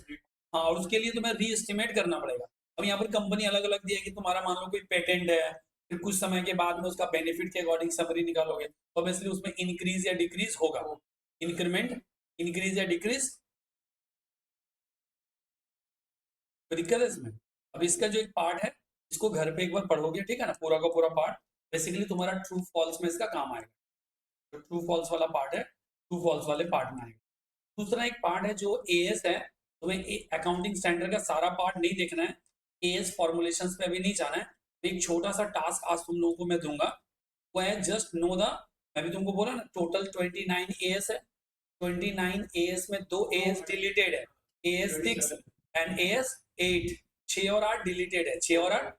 हाँ, और उसके लिए तुम्हें री एस्टिमेट करना पड़ेगा। अब यहाँ पर कंपनी अलग अलग दिया कि तुम्हारा मान लो कोई पेटेंट है, फिर कुछ समय के बाद में उसका बेनिफिट के अकॉर्डिंग समरी निकालोगे, तो ऑब्वियसली उसमें इंक्रीज या डिक्रीज होगा, इंक्रीमेंट, इंक्रीज या डिक्रीज, तो दिक्कत है इसमें। अब इसका जो एक पार्ट है, इसको घर पे एक बार पढ़ोगे, ठीक है ना, पूरा का पूरा पार्ट, बेसिकली तुम्हारा ट्रू फॉल्स में इसका काम आएगा, जो ट्रू फॉल्स वाला पार्ट है, ट्रू फॉल्स वाले पार्ट में आएगा। दूसरा एक पार्ट है जो एएस है, तुम्हें अकाउंटिंग स्टैंडर्ड का सारा पार्ट नहीं देखना है, एएस फॉर्मुलेशंस पे भी नहीं जाना है, एक छोटा सा टास्क आज तुम लोगों को मैं दूंगा, वो है जस्ट नो द, मैं भी तुमको बोला ना टोटल 29 एएस है, 29 एएस में 2 एएस डिलीटेड है, एएस 6 एंड एएस 8, 6 और 8 डिलीटेड है, 6 और 8,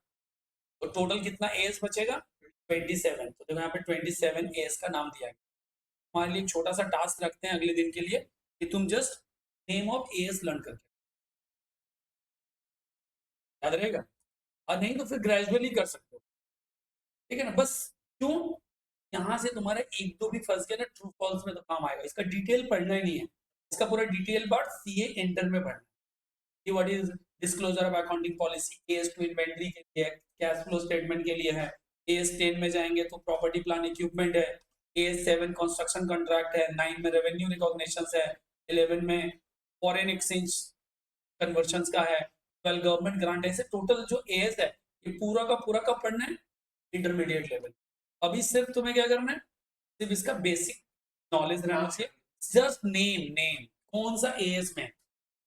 तो टोटल कितना एएस बचेगा 27। तो देखो यहाँ पे 27 एएस का नाम दिया गया। हमारे लिए एक छोटा सा टास्क रखते हैं अगले दिन के लिए कि तुम just name of as learn करके, याद रहेगा, और नहीं तो फिर ग्रेजुअली कर सकते हो, ठीक है ना, बस क्यों, यहाँ से तुम्हारा एक दो भी फंस गया ना ट्रू फॉल्स में तो काम आएगा, इसका डिटेल पढ़ना ही नहीं है, इसका पूरा डिटेल पार्ट सीए इंटर में पढ़ना, कि what is disclosure of accounting policy, as 2 inventory के लिए, कैश फ्लो स्टेटमेंट के लिए है, एएस 10 में जाएंगे तो प्रॉपर्टी प्लान इक्विपमेंट है, एएस 7 कंस्ट्रक्शन कॉन्ट्रैक्ट है, 9 में रेवेन्यू रिकॉग्निशन है, 11 में फॉरेन एक्सचेंज कन्वर्शन का है, 12 गवर्नमेंट ग्रांट है, ऐसे टोटल जो एएस है ये पूरा का पूरा कब पढ़ना है, इंटरमीडिएट लेवल। अभी सिर्फ तुम्हें क्या करना है, सिर्फ इसका बेसिक नॉलेज रहना चाहिए, जस्ट नेम कौन सा एएस में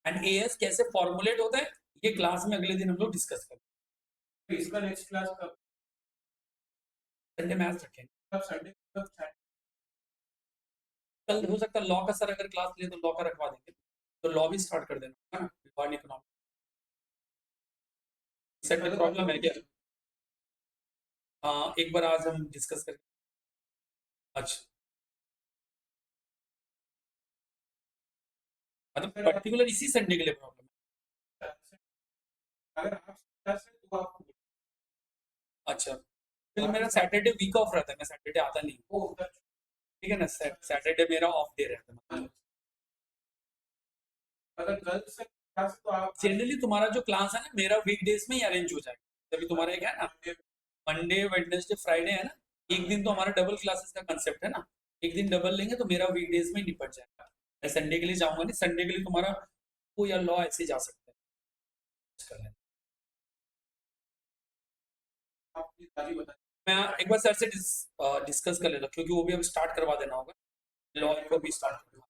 एंड एएस कैसे फॉर्मुलेट होता है, ये क्लास में अगले दिन हम लोग डिस्कस करेंगे। तो इसका नेक्स्ट क्लास कब? संडे मैथ्स रखेंगे। कब संडे कब स्टार्ट? कल हो सकता है लॉ का सर अगर क्लास ले तो लॉ का रखवा देंगे, तो लॉ भी स्टार्ट कर देना है ना, वन इकोनॉमिक सेट में प्रॉब्लम है क्या? एक बार आज हम डिस्कस करेंगे। अच्छा, मतलब पर्टिकुलर इसी संडे के लिए प्रॉब्लम है? अगर आप क्लास है तो आप अच्छा, फिर मेरा सैटरडे वीक ऑफ रहता है, मैं सैटरडे आता नहीं हूँ, वो ठीक है ना, सैटरडे मेरा ऑफ डे रहता है। अगर कल से क्लास तो आप जनरली तुम्हारा जो क्लास है ना, मेरा वीकडेज में ही अरेंज हो जाएगा, तभी तुम्हारा एक है ना मंडे वेडनेसडे फ्राइडे है ना, एक दिन तो हमारा डबल क्लासेस का कंसेप्ट है ना, एक दिन डबल लेंगे तो मेरा वीकडेज में ही निपट जाएगा। मैं संडे के लिए जाऊंगा नहीं, संडे के लिए तुम्हारा को या लॉ ऐसे ही जा सकता है, कर लेना। आप ताजी बता मैं एक बार सर से डिस्कस कर लेता हूँ, क्योंकि वो भी अब स्टार्ट करवा देना होगा, लॉ को भी स्टार्ट करवा।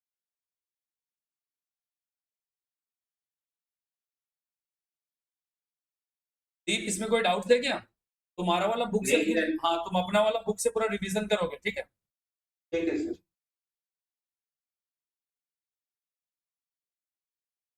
दीप, इसमें कोई डाउट है क्या? तुम्हारा वाला बुक से, हाँ तुम अपना वाला बुक से पूरा रिवीजन करोगे, ठीक है? ठीक है सर।